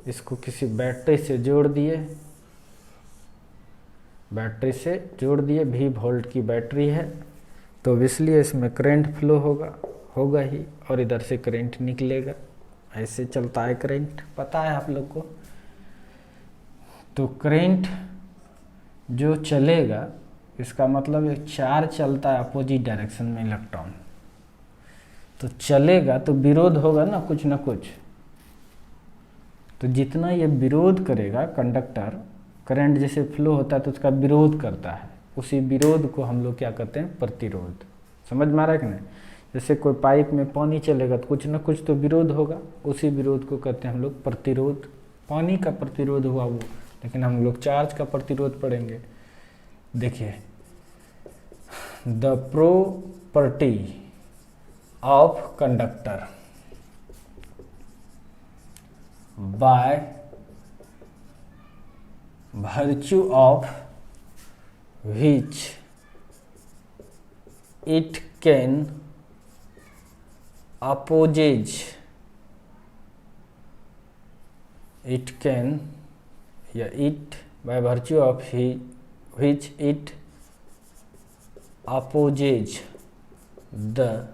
इसको किसी बैटरी से जोड़ दिए, भी वोल्ट की बैटरी है, तो इसलिए इसमें करंट फ्लो होगा ही, और इधर से करंट निकलेगा। ऐसे चलता है करंट, पता है आप लोग को। तो करंट जो चलेगा, इसका मतलब एक चार्ज चलता है अपोजिट डायरेक्शन में, इलेक्ट्रॉन तो चलेगा, तो विरोध होगा ना कुछ। तो जितना ये विरोध करेगा कंडक्टर, करंट जैसे फ्लो होता है तो उसका विरोध करता है, उसी विरोध को हम लोग क्या कहते हैं, प्रतिरोध। समझ में आ रहा है कि नहीं? जैसे कोई पाइप में पानी चलेगा तो कुछ ना कुछ तो विरोध होगा, उसी विरोध को कहते हैं हम लोग प्रतिरोध। पानी का प्रतिरोध हुआ वो, लेकिन हम लोग चार्ज का प्रतिरोध पढ़ेंगे। देखिए, the property of conductor by virtue of which it can opposes, by virtue of which it opposes the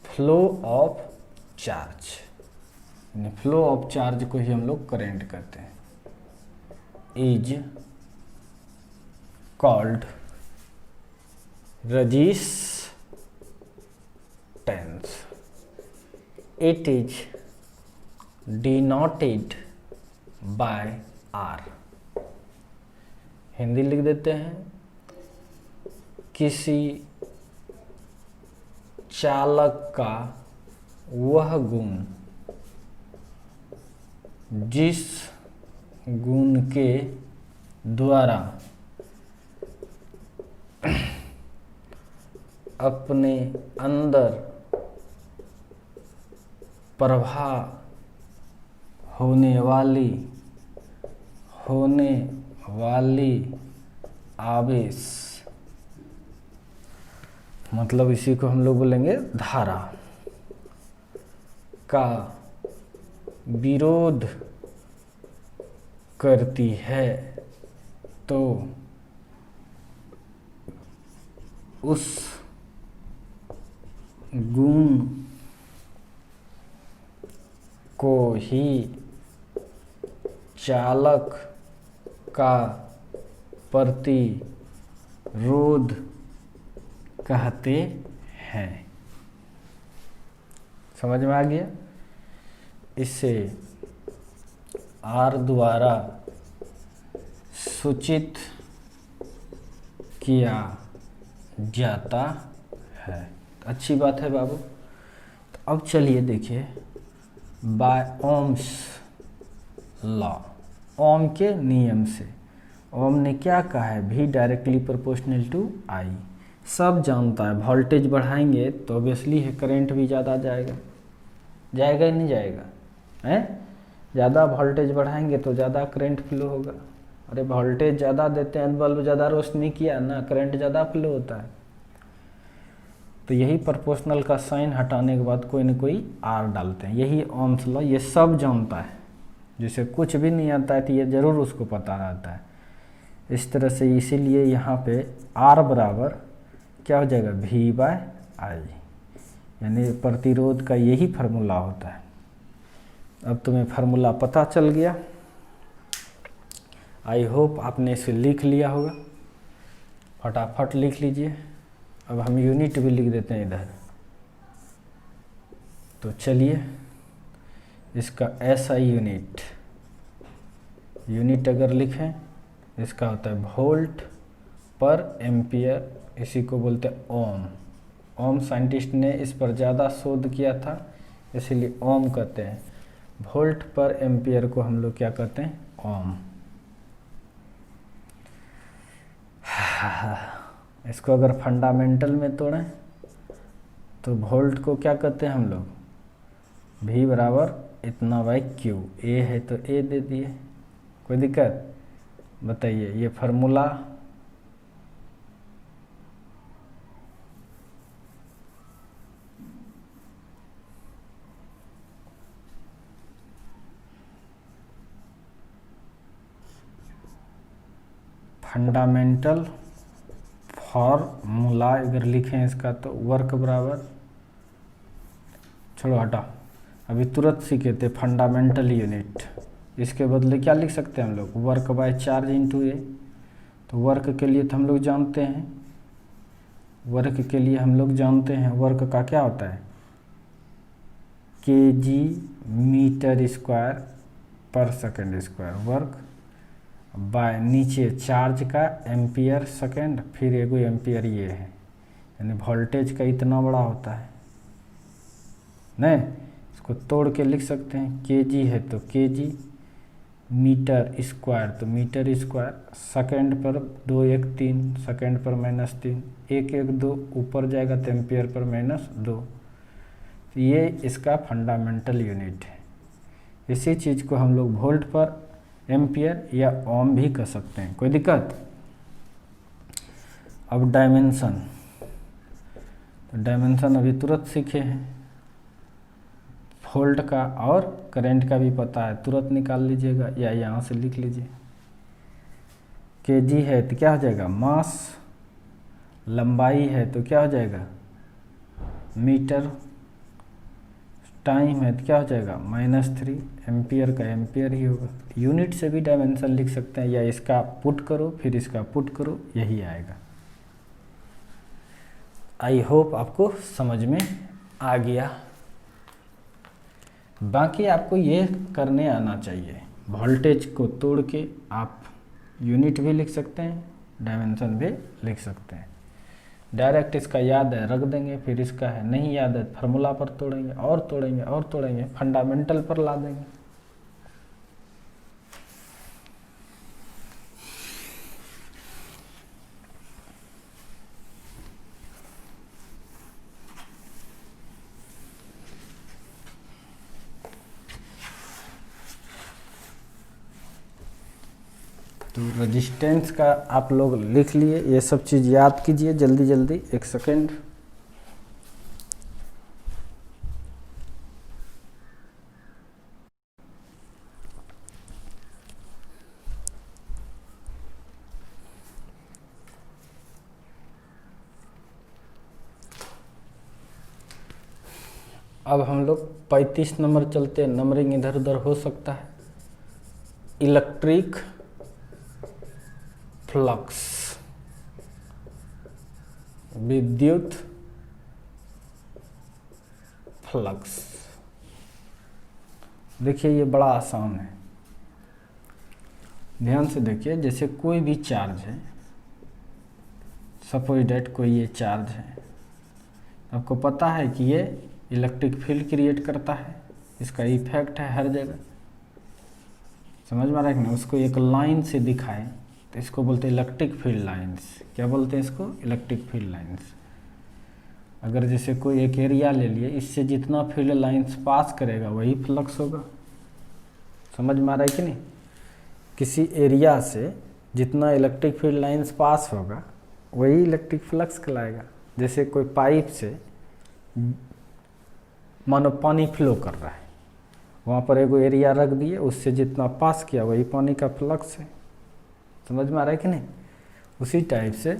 flow of charge। Flow of charge को ही हम लोग करंट कहते हैं। Is called resistance. It is denoted by R. Hindi लिख देते हैं, किसी चालक का वह गुण जिस गुण के द्वारा अपने अंदर होने वाली आवेश, मतलब इसी को हम लोग बोलेंगे धारा, का विरोध करती है तो उस गुण को ही चालक का प्रतिरोध कहते हैं। समझ में आ गया? इसे R द्वारा सूचित किया जाता है। अच्छी बात है बाबू। तो अब चलिए देखिए, बाय ओम्स लॉ, ओम के नियम से, ओम ने क्या कहा है? V directly proportional to I। सब जानता है वोल्टेज बढ़ाएंगे तो ऑब्वियसली है करंट भी ज़्यादा जाएगा, जाएगा ही नहीं जाएगा हैं? ज़्यादा वोल्टेज बढ़ाएंगे तो ज़्यादा करंट फ्लो होगा। अरे वोल्टेज ज़्यादा देते हैं, बल्ब ज़्यादा रोशनी किया ना, करंट ज़्यादा फ्लो होता है। तो यही प्रोपोर्शनल का साइन हटाने के बाद कोई ना कोई R डालते हैं। यही ओम्स लॉ, ये सब जानता है। जिसे कुछ भी नहीं आता है तो ये ज़रूर उसको पता रहता है। इस तरह से इसीलिए यहाँ पे R बराबर क्या हो जाएगा? V/I, यानी प्रतिरोध का यही फार्मूला होता है। अब तुम्हें फार्मूला पता चल गया। आई होप आपने इसे लिख लिया होगा। फटाफट लिख लीजिए। अब हम यूनिट भी लिख देते हैं इधर। तो चलिए, इसका SI यूनिट अगर लिखें, इसका होता है वोल्ट पर एम्पियर, इसी को बोलते हैं ओम। ओम साइंटिस्ट ने इस पर ज़्यादा शोध किया था, इसीलिए ओम कहते हैं। वोल्ट पर एम्पियर को हम लोग क्या कहते हैं? ओम। इसको अगर फंडामेंटल में तोड़ें तो वोल्ट को क्या कहते हैं हम लोग? V बराबर इतना बाई Q। A है तो A दे दिए, कोई दिक्कत? बताइए, ये फार्मूला फंडामेंटल फॉर्मूला अगर लिखें इसका तो वर्क बराबर, छोड़ो हटा, अभी तुरंत सीखे थे फंडामेंटल यूनिट। इसके बदले क्या लिख सकते हैं हम लोग? वर्क बाय चार्ज इंटू ए। तो वर्क के लिए तो हम लोग जानते हैं, वर्क के लिए हम लोग जानते हैं वर्क का क्या होता है? kg मीटर स्क्वायर पर सेकंड स्क्वायर वर्क बाय नीचे चार्ज का एम्पियर सेकंड, फिर एगो एम्पियर ये है, यानी वोल्टेज का इतना बड़ा होता है। नहीं, इसको तोड़ के लिख सकते हैं। kg है तो kg, मीटर स्क्वायर तो मीटर स्क्वायर, सेकंड पर 2 1 3, सेकंड पर -3, 1 1 2, ऊपर जाएगा तो एम्पियर पर -2। तो ये इसका फंडामेंटल यूनिट है। इसी चीज़ को हम लोग वोल्ट पर एम्पियर या ओम भी कह सकते हैं, कोई दिक्कत? अब डायमेंशन, तो डायमेंशन अभी तुरंत सीखे हैं। वोल्ट का और करंट का भी पता है, तुरंत निकाल लीजिएगा या यहाँ से लिख लीजिए। kg है तो क्या हो जाएगा? मास। लंबाई है तो क्या हो जाएगा? मीटर। टाइम है तो क्या हो जाएगा? -3। एम्पियर का एम्पियर ही होगा। यूनिट से भी डायमेंशन लिख सकते हैं, या इसका पुट करो फिर इसका पुट करो, यही आएगा। आई होप आपको समझ में आ गया। बाकी आपको ये करने आना चाहिए, वोल्टेज को तोड़ के आप यूनिट भी लिख सकते हैं, डायमेंशन भी लिख सकते हैं। डायरेक्ट इसका याद है रख देंगे, फिर इसका है नहीं याद है फार्मूला पर तोड़ेंगे और तोड़ेंगे और तोड़ेंगे, फंडामेंटल पर ला देंगे। तो रेजिस्टेंस का आप लोग लिख लिए, ये सब चीज़ याद कीजिए जल्दी जल्दी। एक सेकेंड। अब हम लोग 35 नंबर चलते हैं, नंबरिंग इधर उधर हो सकता है। इलेक्ट्रिक फ्लक्स, विद्युत फ्लक्स। देखिए ये बड़ा आसान है, ध्यान से देखिए। जैसे कोई भी चार्ज है, सपोज डेट कोई ये चार्ज है, आपको पता है कि ये इलेक्ट्रिक फील्ड क्रिएट करता है, इसका इफेक्ट है हर जगह, समझ में आ रहा है कि ना। उसको एक लाइन से दिखाएं तो इसको बोलते हैं इलेक्ट्रिक फील्ड लाइंस। क्या बोलते हैं इसको? Electric field lines. अगर जैसे कोई एक एरिया ले लिए, इससे जितना फील्ड लाइंस पास करेगा वही फ्लक्स होगा, समझ में आ रहा है कि नहीं। किसी एरिया से जितना इलेक्ट्रिक फील्ड लाइंस पास होगा वही इलेक्ट्रिक फ्लक्स कहलाएगा। जैसे कोई पाइप से मानो पानी फ्लो कर रहा है, वहाँ पर एगो एरिया रख दिए, उससे जितना पास किया वही पानी का फ्लक्स है, समझ में आ रहा है कि नहीं। उसी टाइप से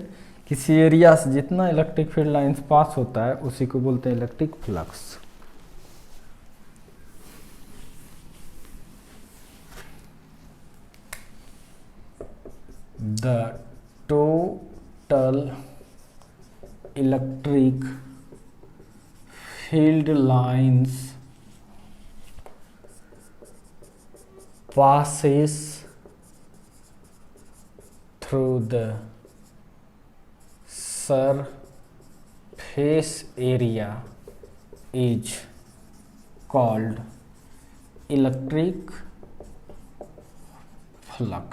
किसी एरिया से जितना इलेक्ट्रिक फील्ड लाइंस पास होता है उसी को बोलते हैं electric flux. The total electric field lines passes through the surface area is called electric flux.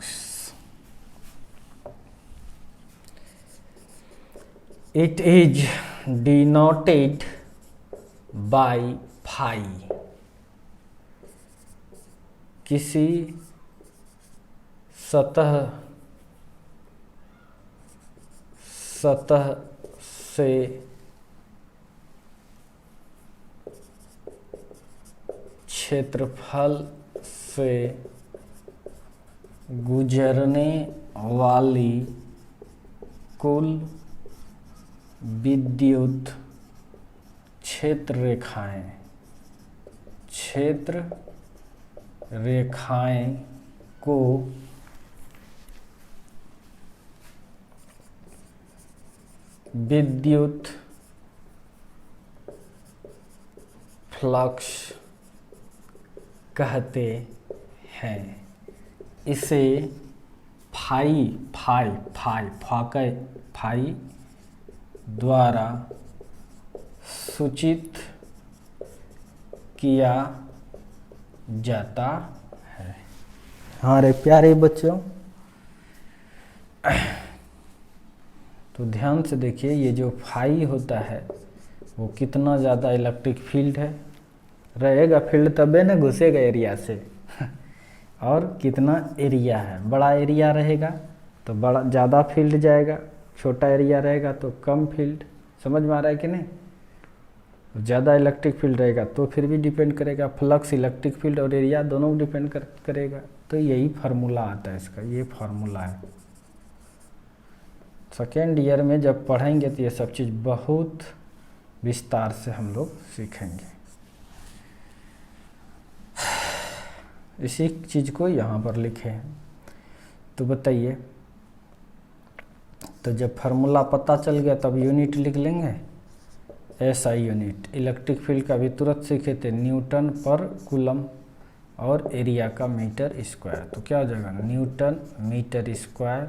It is denoted by phi। किसी सतह से क्षेत्रफल से गुजरने वाली कुल विद्युत क्षेत्र रेखाएं को विद्युत फ्लक्स कहते हैं। इसे फाई द्वारा सूचित किया जाता है। हमारे प्यारे बच्चों, तो ध्यान से देखिए, ये जो फाई होता है वो कितना ज़्यादा इलेक्ट्रिक फील्ड है रहेगा, फील्ड तबे ना घुसेगा एरिया से और कितना एरिया है, बड़ा एरिया रहेगा तो बड़ा ज़्यादा फील्ड जाएगा, छोटा एरिया रहेगा तो कम फील्ड, समझ में आ रहा है कि नहीं। ज़्यादा इलेक्ट्रिक फील्ड रहेगा तो फिर भी डिपेंड करेगा, फ्लक्स इलेक्ट्रिक फील्ड और एरिया दोनों डिपेंड करेगा। तो यही फार्मूला आता है इसका, ये फार्मूला है। सेकेंड ईयर में जब पढ़ेंगे तो ये सब चीज़ बहुत विस्तार से हम लोग सीखेंगे। इसी चीज़ को यहाँ पर लिखे हैं। तो बताइए, तो जब फार्मूला पता चल गया तब यूनिट लिख लेंगे। एसआई यूनिट, इलेक्ट्रिक फील्ड का भी तुरंत सीखे थे, न्यूटन पर कूलम, और एरिया का मीटर स्क्वायर। तो क्या हो जाएगा, न्यूटन मीटर स्क्वायर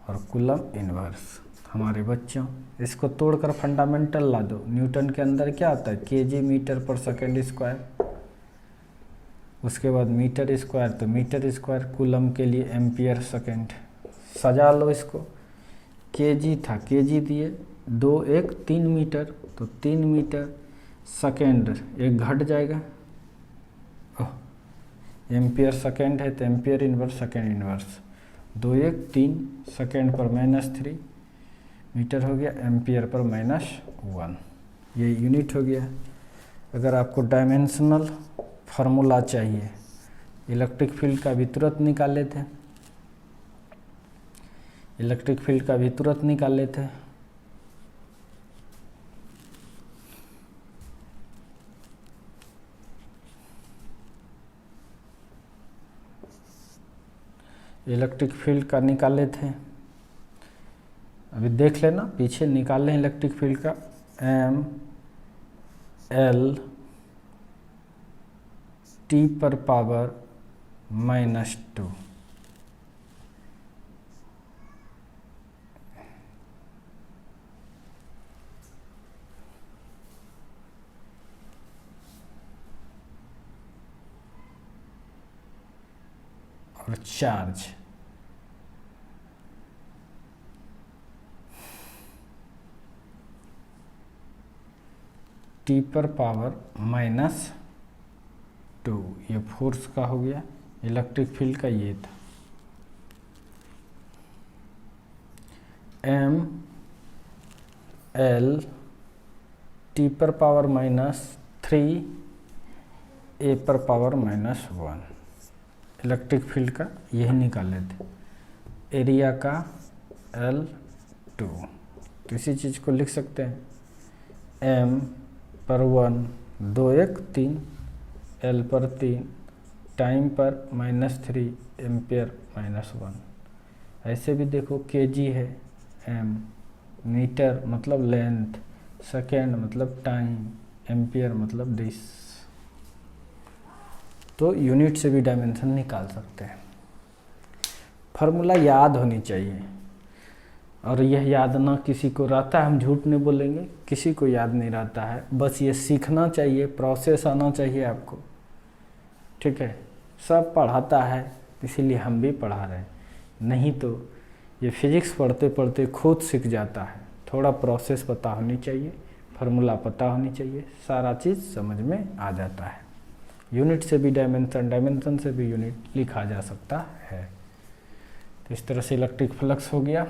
और कूलम इनवर्स। हमारे बच्चों, इसको तोड़कर फंडामेंटल ला दो। न्यूटन के अंदर क्या आता है, KG metre per second square, उसके बाद मीटर स्क्वायर तो मीटर स्क्वायर, कूलम के लिए एम्पियर सेकेंड। सजा लो इसको, केजी था, केजी दिए, 2 1 3 मीटर, तो 3 मीटर सेकेंड एक घट जाएगा। एम्पियर सेकेंड है तो ampere inverse second inverse, 213 second पर -3 मीटर हो गया, एम्पियर पर -1, ये यूनिट हो गया। अगर आपको डायमेंशनल फार्मूला चाहिए, इलेक्ट्रिक फील्ड का भी तुरंत निकाल लेते हैं, इलेक्ट्रिक फील्ड का भी तुरंत निकाल लेते हैं। इलेक्ट्रिक फील्ड का निकाल लेते हैं, अभी देख लेना, पीछे निकाल लें इलेक्ट्रिक फील्ड का। एम एल टी पर पावर -2, और चार्ज टी पर पावर -2, ये फोर्स का हो गया, इलेक्ट्रिक फील्ड का ये था। एम एल टी पर पावर -3 ए पर पावर -1, इलेक्ट्रिक फील्ड का यही निकाल लेते। एरिया का L2, किसी चीज़ को लिख सकते हैं M पर 1 213, L पर 3, टाइम पर -3, एम्पियर -1। ऐसे भी देखो kg है, M मीटर मतलब लेंथ, सेकेंड मतलब टाइम, एम्पियर मतलब डिस। तो यूनिट से भी डायमेंशन निकाल सकते हैं। फार्मूला याद होनी चाहिए, और यह याद ना किसी को रहता है, हम झूठ नहीं बोलेंगे, किसी को याद नहीं रहता है, बस ये सीखना चाहिए, प्रोसेस आना चाहिए आपको, ठीक है। सब पढ़ाता है, इसीलिए हम भी पढ़ा रहे हैं, नहीं तो ये फिजिक्स पढ़ते पढ़ते खुद सीख जाता है। थोड़ा प्रोसेस पता होनी चाहिए, फार्मूला पता होनी चाहिए, सारा चीज़ समझ में आ जाता है। यूनिट से भी डायमेंशन, डायमेंशन से भी यूनिट लिखा जा सकता है। तो इस तरह से इलेक्ट्रिक फ्लक्स हो गया।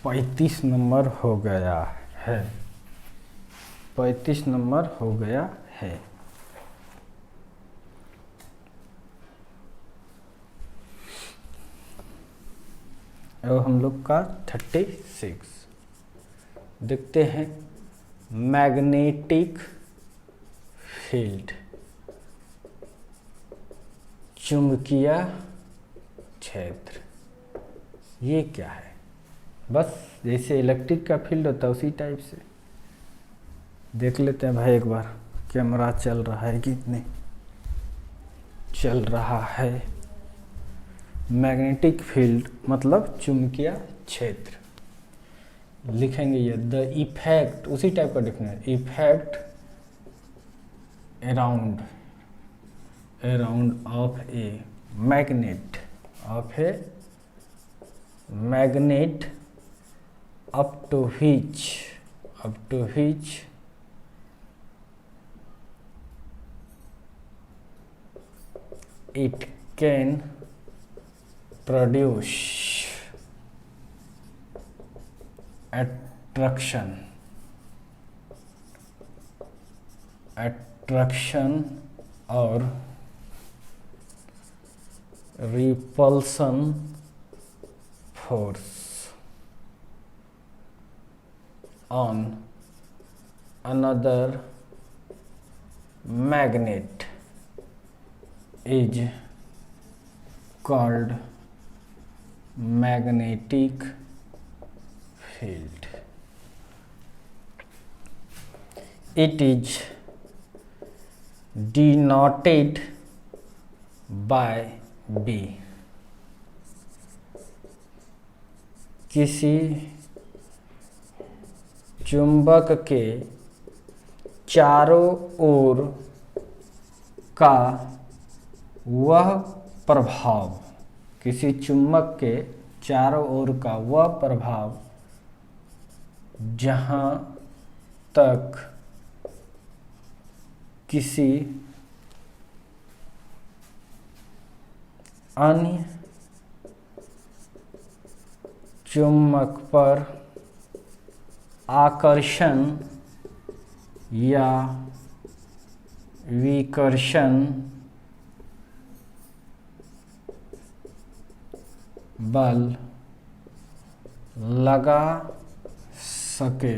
पैंतीस नंबर हो गया है, 35 नंबर हो गया है। अब हम लोग का 36 देखते हैं। मैग्नेटिक फील्ड, चुंबकीय क्षेत्र, ये क्या है? बस जैसे इलेक्ट्रिक का फील्ड होता है उसी टाइप से देख लेते हैं भाई। एक बार कैमरा चल रहा है कि नहीं चल रहा है। मैग्नेटिक फील्ड मतलब चुंबकीय क्षेत्र, लिखेंगे ये द इफेक्ट, उसी टाइप का definition, effect around of a magnet, of a magnet up to which it can produce attraction or repulsion force on another magnet is called magnetic field. It is denoted by B. किसी चुंबक के चारों ओर का वह प्रभाव, किसी चुंबक के चारों ओर का वह प्रभाव जहाँ तक किसी अन्य चुंबक पर आकर्षण या विकर्षण बल लगा सके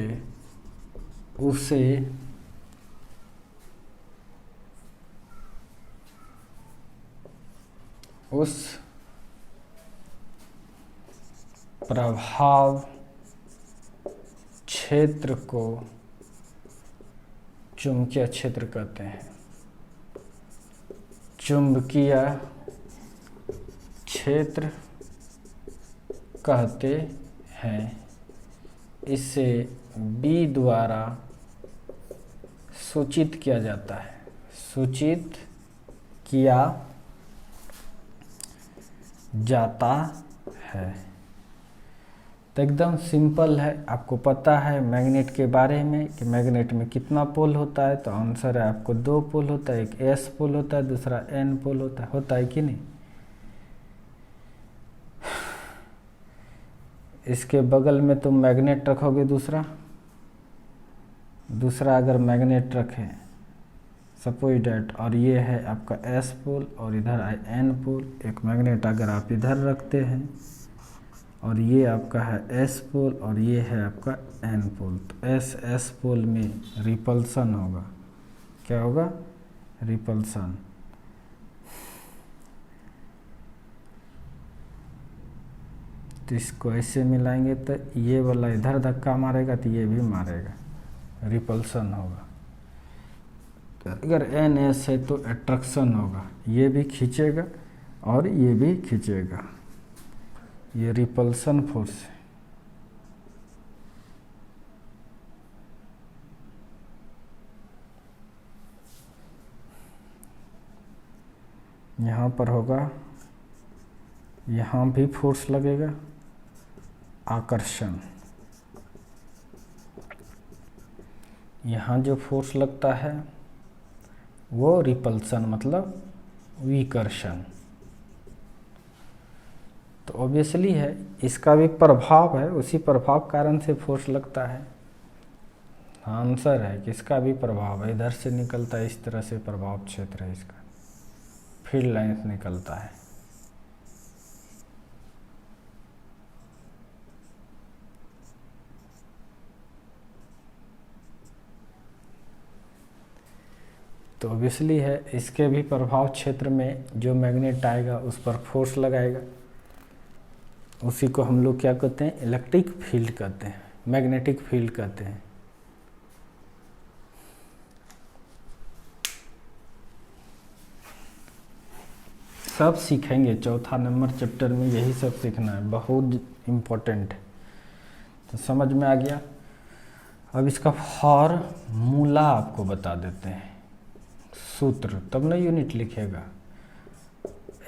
उसे उस प्रभाव क्षेत्र को चुंबकीय क्षेत्र कहते हैं। चुंबकीय क्षेत्र कहते हैं। इसे बी द्वारा सूचित किया जाता है। सूचित किया जाता है। तो एकदम सिंपल है। आपको पता है मैग्नेट के बारे में कि मैग्नेट में कितना पोल होता है, तो आंसर है आपको 2 पोल होता है। एक एस पोल होता है, दूसरा एन पोल होता है कि नहीं। इसके बगल में तुम मैग्नेट रखोगे, दूसरा अगर मैग्नेट रखें सपोज डैट, और ये है आपका एस पोल और इधर है एन पोल। एक मैग्नेट अगर आप इधर रखते हैं और ये आपका है एस पोल और ये है आपका एन पोल, तो एस पोल में रिपल्सन होगा। क्या होगा? रिपल्सन। तो इसको ऐसे मिलाएंगे तो ये वाला इधर धक्का मारेगा तो ये भी मारेगा, रिपल्सन होगा। तो अगर एन एस है तो अट्रैक्शन होगा, ये भी खींचेगा और ये भी खींचेगा। ये रिपल्सन फोर्स है। यहाँ पर होगा, यहाँ भी फोर्स लगेगा, आकर्षण। यहाँ जो फोर्स लगता है वो रिपल्सन मतलब विकर्षण। तो ऑब्वियसली है इसका भी प्रभाव है, उसी प्रभाव कारण से फोर्स लगता है। आंसर है कि इसका भी प्रभाव है, इधर से निकलता है, इस तरह से प्रभाव क्षेत्र है इसका, फील्ड लाइन्स निकलता है। तो ऑब्वियसली है इसके भी प्रभाव क्षेत्र में जो मैग्नेट आएगा उस पर फोर्स लगाएगा। उसी को हम लोग क्या कहते हैं? इलेक्ट्रिक फील्ड कहते हैं, मैग्नेटिक फील्ड कहते हैं। सब सीखेंगे, चौथा नंबर चैप्टर में यही सब सीखना है, बहुत इम्पोर्टेंट है। तो समझ में आ गया। अब इसका फॉर्मूला आपको बता देते हैं, सूत्र, तब ना यूनिट लिखेगा।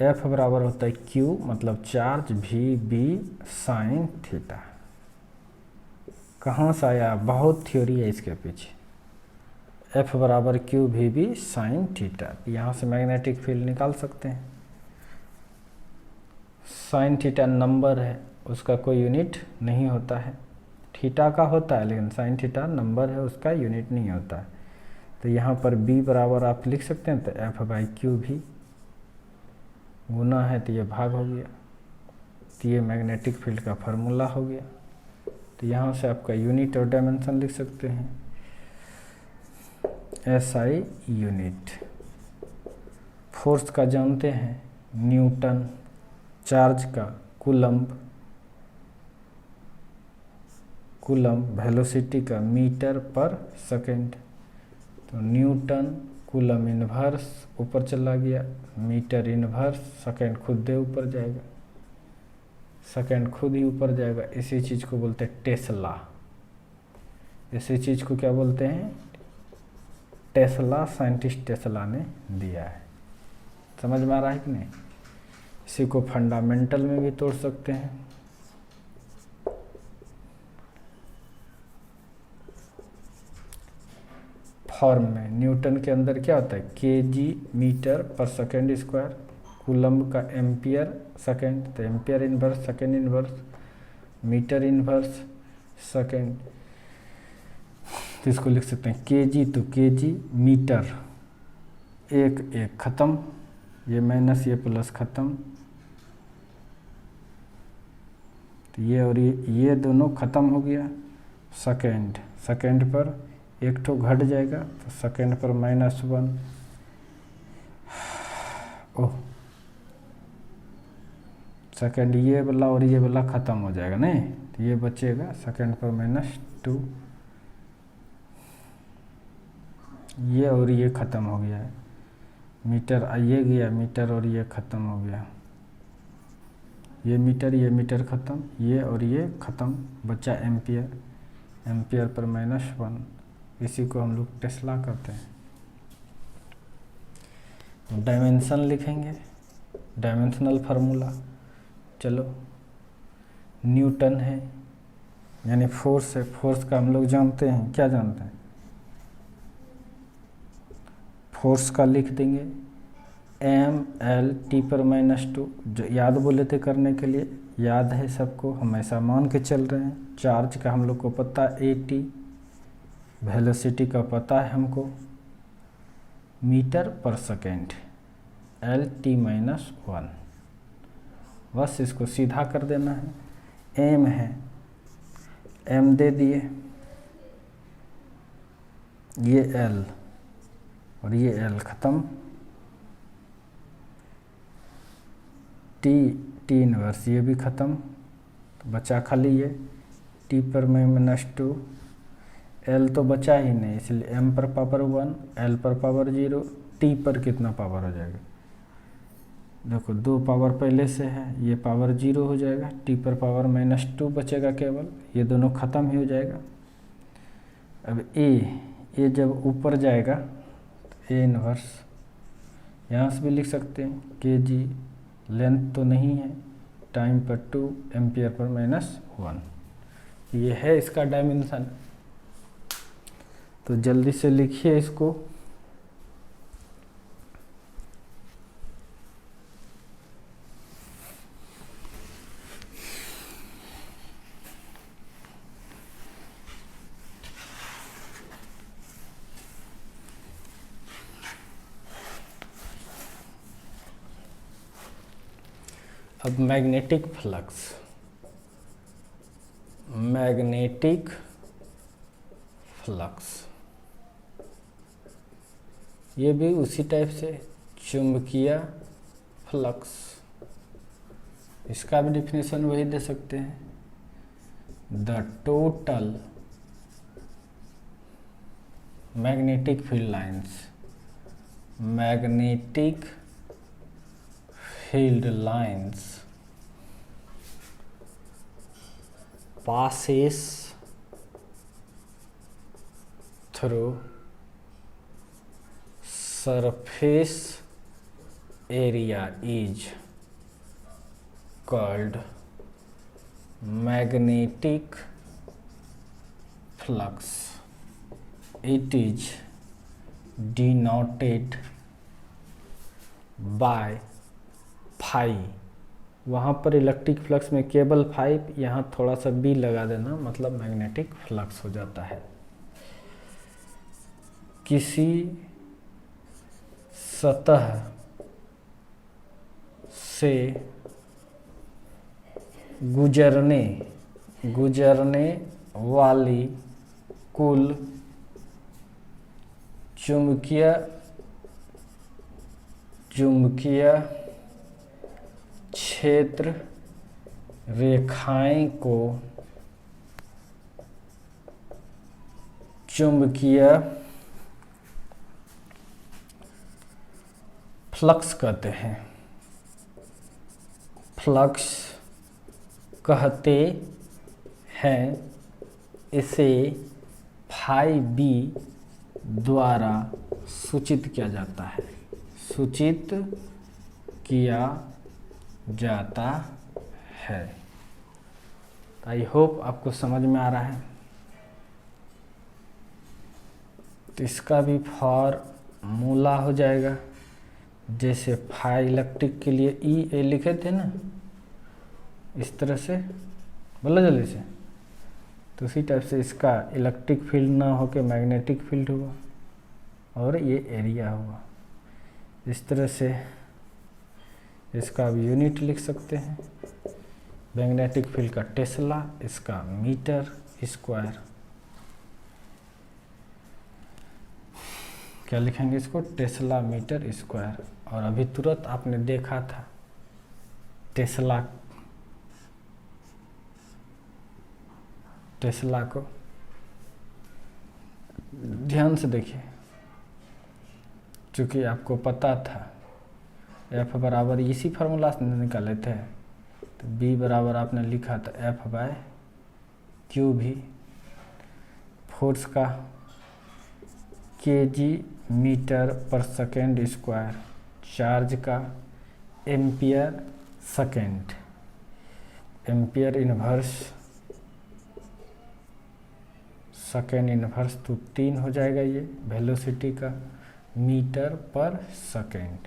F बराबर होता है Q मतलब चार्ज भी बी साइन थीटा। कहाँ से आया? बहुत थ्योरी है इसके पीछे। F बराबर Q भी बी साइन थीटा। यहाँ से मैग्नेटिक फील्ड निकाल सकते हैं। साइन थीटा नंबर है, उसका कोई यूनिट नहीं होता है। थीटा का होता है लेकिन साइन थीटा नंबर है, उसका यूनिट नहीं होता है। तो यहाँ पर B बराबर आप लिख सकते हैं, तो F बाई Q भी गुना है तो ये भाग हो गया। तो ये मैग्नेटिक फील्ड का फार्मूला हो गया। तो यहाँ से आपका यूनिट और डायमेंशन लिख सकते हैं, SI यूनिट। फोर्स का जानते हैं न्यूटन, चार्ज का कूलम्ब, वेलोसिटी का मीटर पर सेकेंड। तो न्यूटन, कूलम इन्वर्स ऊपर चला गया, मीटर इन्वर्स, सेकेंड खुद ही ऊपर जाएगा, सेकेंड खुद ही ऊपर जाएगा। इसी चीज़ को बोलते हैं टेस्ला। इसी चीज़ को क्या बोलते हैं? टेस्ला, साइंटिस्ट टेस्ला ने दिया है। समझ में आ रहा है कि नहीं? इसी को फंडामेंटल में भी तोड़ सकते हैं। फॉर्म में, न्यूटन के अंदर क्या होता है, KG metre per second square, coulomb का एम्पियर सेकेंड, तो ampere inverse second inverse, metre inverse second, तो इसको लिख सकते हैं केजी, तो केजी मीटर, एक एक खत्म, ये माइनस ये प्लस खत्म, तो ये और ये दोनों खत्म हो गया। सेकेंड, सेकेंड पर एक ठो घट जाएगा, तो सेकेंड पर -1, ओह सेकेंड ये वाला और ये वाला ख़त्म हो जाएगा नहीं, तो ये बचेगा सेकेंड पर -2, ये और ये ख़त्म हो गया है, मीटर ये गया मीटर और ये ख़त्म हो गया, ये मीटर ख़त्म, ये और ये ख़त्म, बचा एम्पियर, एम्पियर पर -1, इसी को हम लोग टेस्ला कहते हैं। डायमेंशन लिखेंगे, डायमेंशनल फार्मूला, चलो न्यूटन है यानी फोर्स है, फोर्स का हम लोग जानते हैं, क्या जानते हैं, फोर्स का लिख देंगे mL T पर -2, जो याद बोले थे करने के लिए, याद है सबको, हम ऐसा मान के चल रहे हैं। चार्ज का हम लोग को पता है AT, वेलोसिटी का पता है हमको मीटर पर सेकेंड, LT-1, बस इसको सीधा कर देना है। m है, m दे दिए, ये l और ये l ख़त्म, t इनवर्स ये भी ख़त्म, तो बचा खाली ये t पर -2, l तो बचा ही नहीं, इसलिए m पर पावर 1, l पर पावर 0, t पर कितना पावर हो जाएगा, देखो 2 पावर पहले से है, ये पावर 0 हो जाएगा, t पर पावर -2 बचेगा केवल, ये दोनों ख़त्म ही हो जाएगा। अब ए जब ऊपर जाएगा तो a इनवर्स यहाँ से भी लिख सकते हैं, kg लेंथ तो नहीं है, टाइम पर 2, एम्पियर पर -1, ये है इसका डायमेंशन। तो जल्दी से लिखिए इसको, अब मैग्नेटिक फ्लक्स, मैग्नेटिक फ्लक्स ये भी उसी टाइप से चुंबकीय फ्लक्स, इसका भी डिफिनेशन वही दे सकते हैं, the total magnetic field lines, magnetic field lines passes through surface area is called magnetic flux. It is denoted by phi, वहाँ पर इलेक्ट्रिक फ्लक्स में केवल फाई, यहाँ थोड़ा सा बी लगा देना, मतलब मैग्नेटिक फ्लक्स हो जाता है। किसी सतह से गुजरने वाली कुल चुंबकीय क्षेत्र रेखाएं को चुंबकीय फ्लक्स कहते हैं, फ्लक्स कहते हैं। इसे फाई बी द्वारा सूचित किया जाता है, सूचित किया जाता है। आई होप आपको समझ में आ रहा है। तो इसका भी फार्मूला हो जाएगा, जैसे फाई इलेक्ट्रिक के लिए ई ए लिखे थे ना, इस तरह से, बोला जल्दी से। तो उसी टाइप से इसका इलेक्ट्रिक फील्ड ना होके मैग्नेटिक फील्ड हुआ और ये एरिया हुआ। इस तरह से इसका भी यूनिट लिख सकते हैं, मैग्नेटिक फील्ड का टेस्ला, इसका मीटर स्क्वायर। क्या लिखेंगे इसको? Tesla metre square. और अभी तुरंत आपने देखा था टेस्ला को ध्यान से देखिए, क्योंकि आपको पता था F बराबर इसी फार्मूला से निकाले थे, तो B बराबर आपने लिखा था F/Q भी, फोर्स का kg metre per second square, charge का ampere second, ampere inverse second inverse, तो 3 हो जाएगा ये वेलोसिटी का, मीटर पर सेकेंड,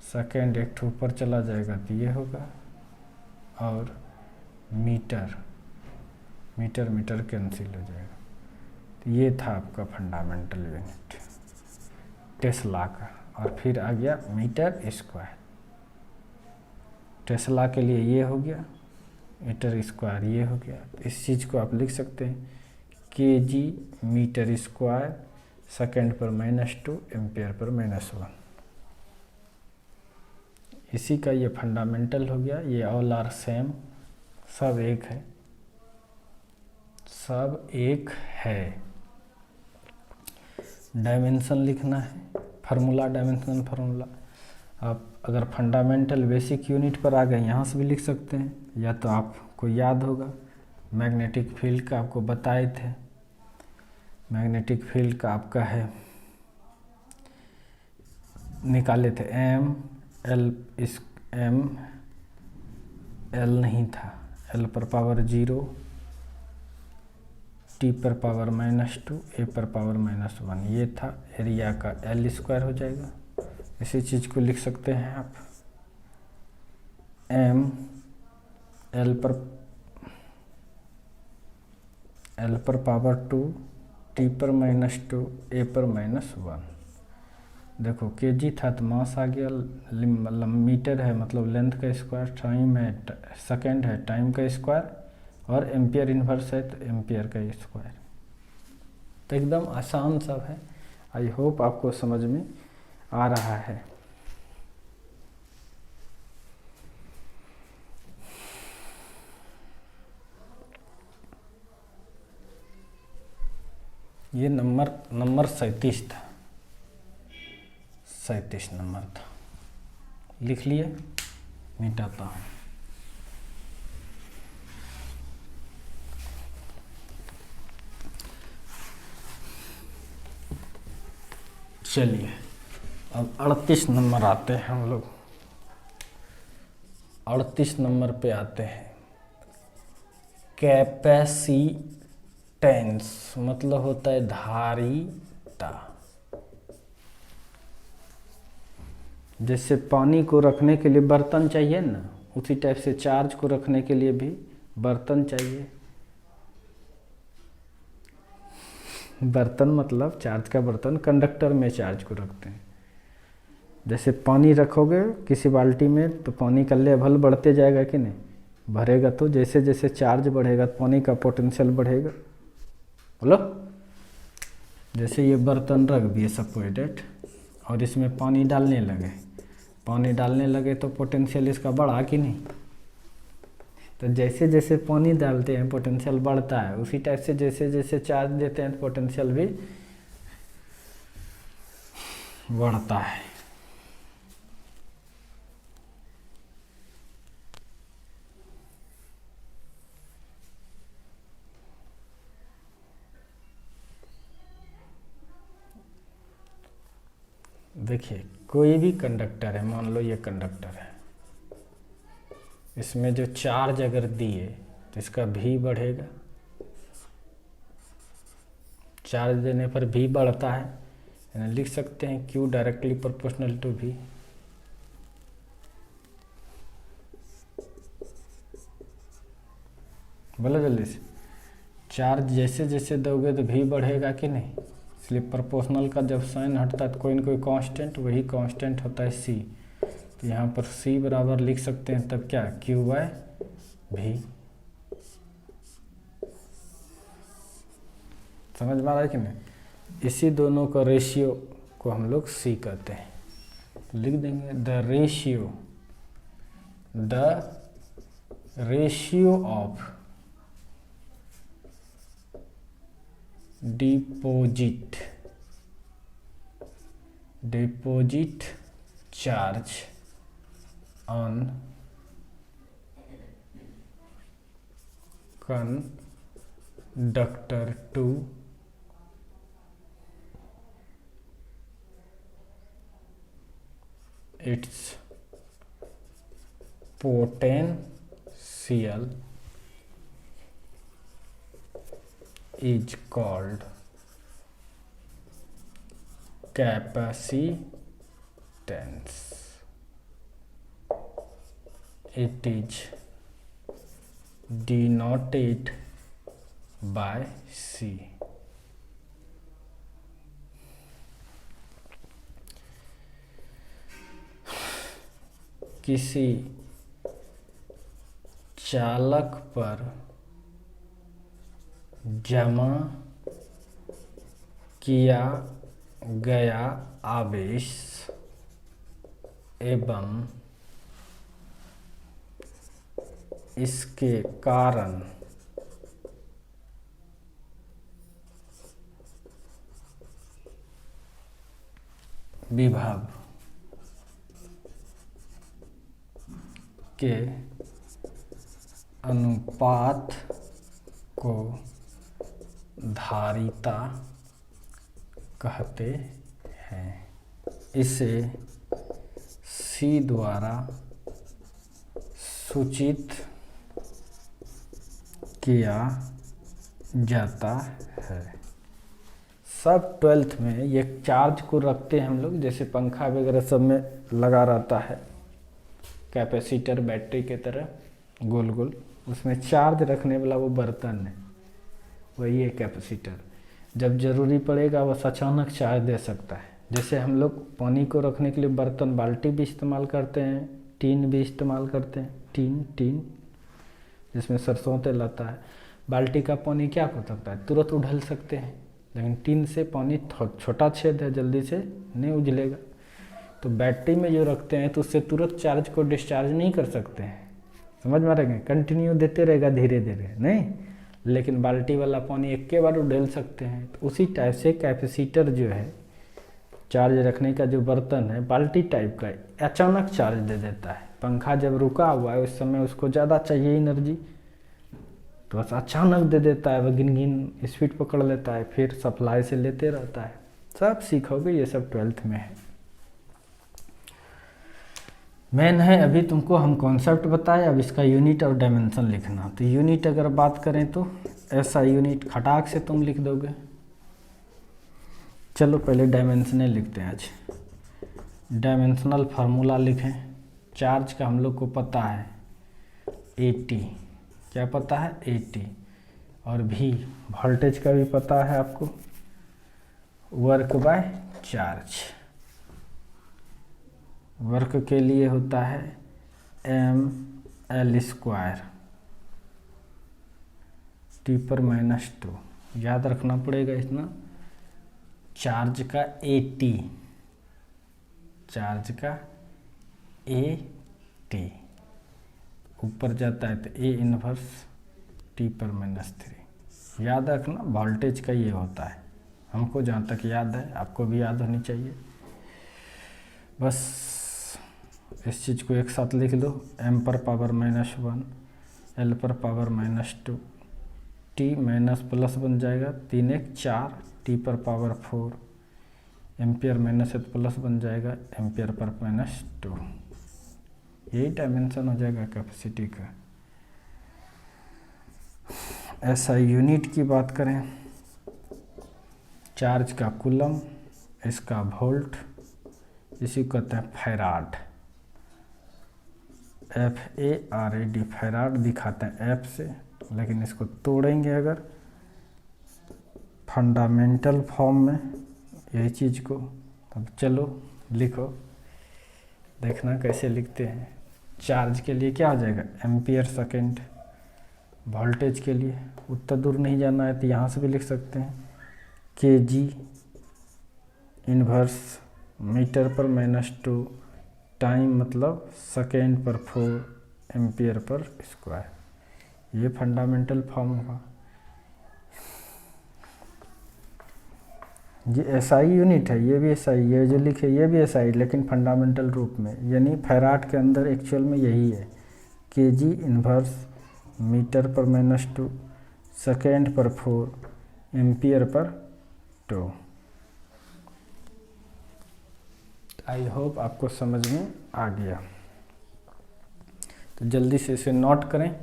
सेकेंड एक ठो ऊपर चला जाएगा तो ये होगा, और मीटर कैंसिल हो जाएगा। तो ये था आपका फंडामेंटल यूनिट टेस्ला का। और फिर आ गया मीटर स्क्वायर, टेस्ला के लिए ये हो गया, मीटर स्क्वायर ये हो गया। तो इस चीज़ को आप लिख सकते हैं kg मीटर स्क्वायर सेकेंड पर -2 एम्पियर पर -1। इसी का ये फंडामेंटल हो गया। ये ऑल आर सेम, सब एक है, सब एक है। डायमेंशन लिखना है, फार्मूला डायमेंशन फार्मूला। आप अगर फंडामेंटल बेसिक यूनिट पर आ गए यहाँ से भी लिख सकते हैं, या तो आपको याद होगा मैग्नेटिक फील्ड का आपको बताए थे। मैग्नेटिक फील्ड का आपका है, निकाले थे M L नहीं था, L पर पावर 0, T पर पावर -2, A पर पावर -1, ये था। एरिया का L स्क्वायर हो जाएगा। इसी चीज़ को लिख सकते हैं आप, M L पर पावर 2, T पर -2, A पर -1। देखो kg था तो मास आ गया, मतलब मीटर है मतलब लेंथ का स्क्वायर, टाइम है सेकेंड है टाइम का स्क्वायर, और एम्पियर इन्वर्स है तो एम्पियर का स्क्वायर। तो एकदम आसान सब है। आई होप आपको समझ में आ रहा है। ये नंबर 37 था, 37 नंबर था, लिख लिए, मिटाता हूँ। चलिए अब 38 नंबर आते हैं हम लोग। 38 नंबर पे आते हैं। कैपेसिटेंस मतलब होता है धारिता। जैसे पानी को रखने के लिए बर्तन चाहिए ना, उसी टाइप से चार्ज को रखने के लिए भी बर्तन चाहिए। बर्तन मतलब चार्ज का बर्तन, कंडक्टर में चार्ज को रखते हैं। जैसे पानी रखोगे किसी बाल्टी में तो पानी का लेवल बढ़ते जाएगा कि नहीं, भरेगा तो जैसे जैसे चार्ज बढ़ेगा पानी का पोटेंशियल बढ़ेगा। बोलो, जैसे ये बर्तन रख दिए सपोर्टेड और इसमें पानी डालने लगे तो पोटेंशियल इसका बढ़ा कि नहीं। तो जैसे जैसे पानी डालते हैं पोटेंशियल बढ़ता है, उसी टाइप से जैसे जैसे चार्ज देते हैं पोटेंशियल भी बढ़ता है। देखिए कोई भी कंडक्टर है, मान लो ये कंडक्टर है, इसमें जो चार्ज अगर दिए तो इसका भी बढ़ेगा, चार्ज देने पर भी बढ़ता है, यानी लिख सकते हैं Q directly proportional to V। बोलो जल्दी से, चार्ज जैसे जैसे दोगे तो भी बढ़ेगा कि नहीं, इसलिए प्रोपोर्शनल का जब साइन हटता है तो कोई ना कोई कांस्टेंट, वही कांस्टेंट होता है C। तो यहाँ पर C बराबर लिख सकते हैं तब क्या, Q/V। समझ में आ रहा है कि नहीं? इसी दोनों का रेशियो को हम लोग C कहते हैं। लिख देंगे the ratio of deposit charge on conductor to its potential is called capacitance. It is denoted by C. किसी चालक पर जमा किया गया आवेश एवं इसके कारण विभव के अनुपात को धारिता कहते हैं। इसे C द्वारा सूचित किया जाता है। सब 12th में ये चार्ज को रखते हैं हम लोग, जैसे पंखा वगैरह सब में लगा रहता है कैपेसिटर, बैटरी के तरह गोल गोल, उसमें चार्ज रखने वाला वो बर्तन है, वही है कैपेसिटर। जब ज़रूरी पड़ेगा बस अचानक चार्ज दे सकता है। जैसे हम लोग पानी को रखने के लिए बर्तन, बाल्टी भी इस्तेमाल करते हैं, टीन भी इस्तेमाल करते हैं, टीन जिसमें सरसों तेल आता है। बाल्टी का पानी क्या हो सकता है, तुरंत उड़ल सकते हैं, लेकिन टीन से पानी छोटा छेद है, जल्दी से नहीं उजलेगा। तो बैटरी में जो रखते हैं तो उससे तुरंत चार्ज को डिस्चार्ज नहीं कर सकते हैं, समझ में रहेंगे, कंटिन्यू देते रहेगा धीरे धीरे नहीं, लेकिन बाल्टी वाला पानी एक के बार उड़ेल सकते हैं। तो उसी टाइप से कैपेसिटर जो है, चार्ज रखने का जो बर्तन है, बाल्टी टाइप का, अचानक चार्ज दे देता है। पंखा जब रुका हुआ है उस समय उसको ज़्यादा चाहिए एनर्जी, तो बस अचानक दे देता है, वह गिन स्पीड पकड़ लेता है, फिर सप्लाई से लेते रहता है। सब सीखोगे, ये सब 12th में है। मेन है अभी तुमको हम कॉन्सेप्ट बताए, अब इसका यूनिट और डायमेंशन लिखना। तो यूनिट अगर बात करें तो ऐसा यूनिट खटाक से तुम लिख दोगे। चलो पहले डायमेंशनल लिखते हैं। आज डायमेंशनल फार्मूला लिखें। चार्ज का हम लोग को पता है 80, क्या पता है 80, और भी वोल्टेज का भी पता है आपको, वर्क बाय चार्ज। वर्क के लिए होता है mL² T/-2, याद रखना पड़ेगा इतना। चार्ज का 80, चार्ज का 80 ऊपर जाता है तो A इनवर्स T/-3, याद रखना। वोल्टेज का ये होता है, हमको जहाँ तक याद है आपको भी याद होनी चाहिए। बस इस चीज़ को एक साथ लिख दो, m/-1 L/-2 T minus plus बन जाएगा, 3 1 4 T/4 एम्पियर माइनस है तो प्लस बन जाएगा एम्पियर/-2। यही डायमेंशन हो जाएगा कैपेसिटी का। ऐसा यूनिट की बात करें चार्ज का कूलम, इसका वोल्ट, इसी को कहते हैं फैराड। FARAD फैराड दिखाते हैं F से, लेकिन इसको तोड़ेंगे अगर फंडामेंटल फॉर्म में यही चीज़ को, तब चलो लिखो, देखना कैसे लिखते हैं। चार्ज के लिए क्या हो जाएगा, एम्पियर सेकेंड। वोल्टेज के लिए उतना दूर नहीं जाना है तो यहाँ से भी लिख सकते हैं, kg इन्वर्स मीटर पर -2, टाइम मतलब सेकेंड पर 4 एम्पियर पर स्क्वायर। ये फंडामेंटल फॉर्म होगा। ये एसआई यूनिट है, ये भी एसआई, ये जो लिखे ये भी एसआई, लेकिन फंडामेंटल रूप में, यानी फैराड के अंदर एक्चुअल में यही है, kg इन्वर्स मीटर पर -2, सेकेंड पर 4, एम्पियर पर 2। आई होप आपको समझ में आ गया। तो जल्दी से इसे नोट करें।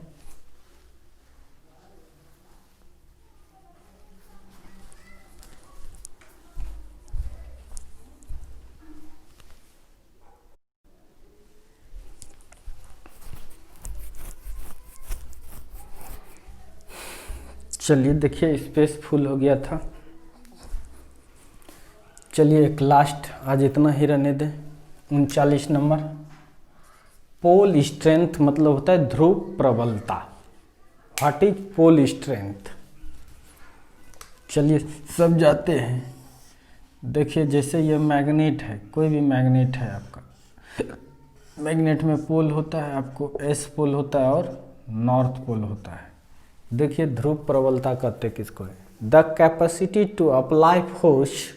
चलिए देखिए, स्पेस फुल हो गया था। चलिए एक लास्ट आज इतना ही रहने दें। 39 नंबर, पोल स्ट्रेंथ मतलब होता है ध्रुव प्रबलता। What is pole strength? चलिए सब जाते हैं। देखिए जैसे ये मैग्नेट है, कोई भी मैग्नेट है आपका, मैग्नेट में पोल होता है, आपको एस पोल होता है और नॉर्थ पोल होता है। देखिए ध्रुव प्रबलता कहते किसको है? The capacity to apply force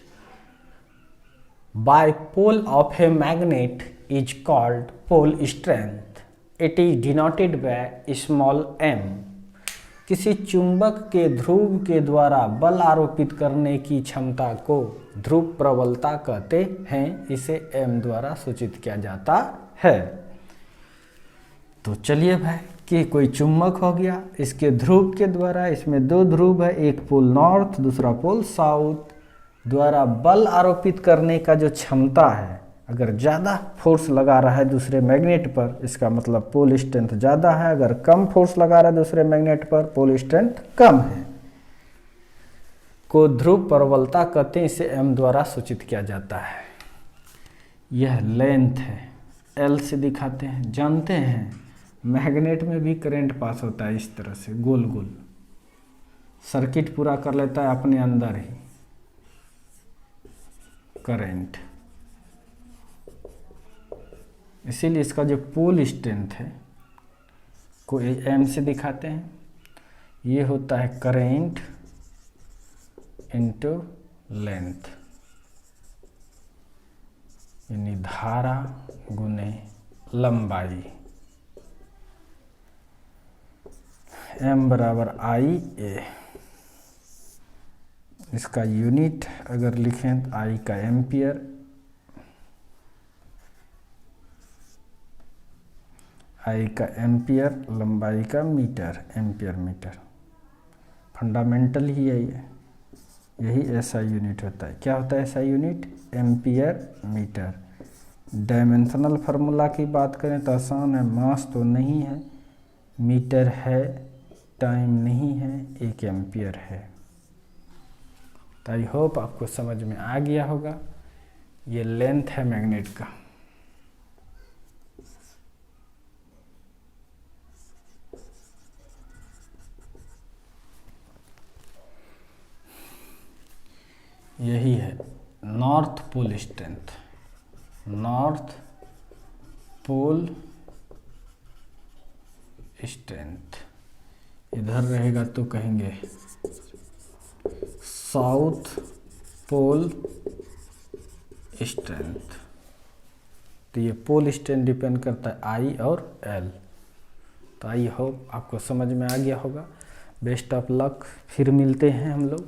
by pole of a magnet is called pole strength. It is denoted by small m. किसी चुंबक के ध्रुव के द्वारा बल आरोपित करने की क्षमता को ध्रुव प्रबलता कहते हैं। इसे m द्वारा सूचित किया जाता है। तो चलिए भाई, कि कोई चुंबक हो गया, इसके ध्रुव के द्वारा, इसमें 2 ध्रुव है, एक पोल नॉर्थ दूसरा पोल साउथ, द्वारा बल आरोपित करने का जो क्षमता है, अगर ज़्यादा फोर्स लगा रहा है दूसरे मैग्नेट पर, इसका मतलब पोल स्ट्रेंथ ज़्यादा है। अगर कम फोर्स लगा रहा है दूसरे मैग्नेट पर, पोल स्ट्रेंथ कम है, को ध्रुव प्रबलता कहते हैं। इसे m द्वारा सूचित किया जाता है। यह लेंथ है, L से दिखाते हैं। जानते हैं मैग्नेट में भी करंट पास होता है इस तरह से, गोल गोल सर्किट पूरा कर लेता है अपने अंदर ही करंट। इसीलिए इसका जो पोल स्ट्रेंथ है को m से दिखाते हैं। ये होता है करंट इनटू लेंथ, यानी धारा गुने लंबाई। m बराबर IA। इसका यूनिट अगर लिखें तो I का एम्पियर, I का एम्पियर, लंबाई का मीटर, एम्पियर मीटर। फंडामेंटल ही है ये, यही SI यूनिट होता है। क्या होता है SI unit? Ampere metre. Dimensional formula की बात करें तो आसान है, मास तो नहीं है, मीटर है, टाइम नहीं है, 1 एम्पियर है। तो आई होप आपको समझ में आ गया होगा। ये लेंथ है मैग्नेट का। यही है north pole strength. North pole strength इधर रहेगा तो कहेंगे साउथ पोल स्ट्रेंथ। तो ये पोल स्ट्रेंथ डिपेंड करता है आई और एल। तो आई होप आपको समझ में आ गया होगा। बेस्ट ऑफ लक, फिर मिलते हैं हम लोग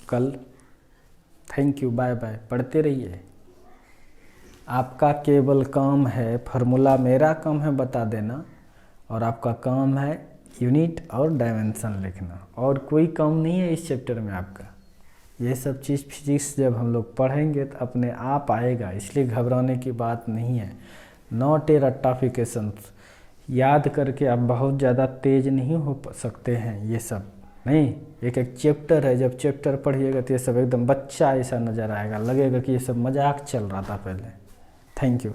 कल। Thank you, bye bye. पढ़ते रहिए। आपका केवल काम है, फार्मूला मेरा काम है बता देना, और आपका काम है यूनिट और डायमेंशन लिखना, और कोई काम नहीं है इस चैप्टर में आपका। ये सब चीज़ फिजिक्स जब हम लोग पढ़ेंगे तो अपने आप आएगा, इसलिए घबराने की बात नहीं है। नॉट ए रट्टाफिकेशन, याद करके आप बहुत ज़्यादा तेज नहीं हो सकते हैं, ये सब नहीं। एक एक चैप्टर है, जब चैप्टर पढ़िएगा तो ये सब एकदम बच्चा ऐसा नज़र आएगा, लगेगा कि ये सब मजाक चल रहा था पहले। Thank you.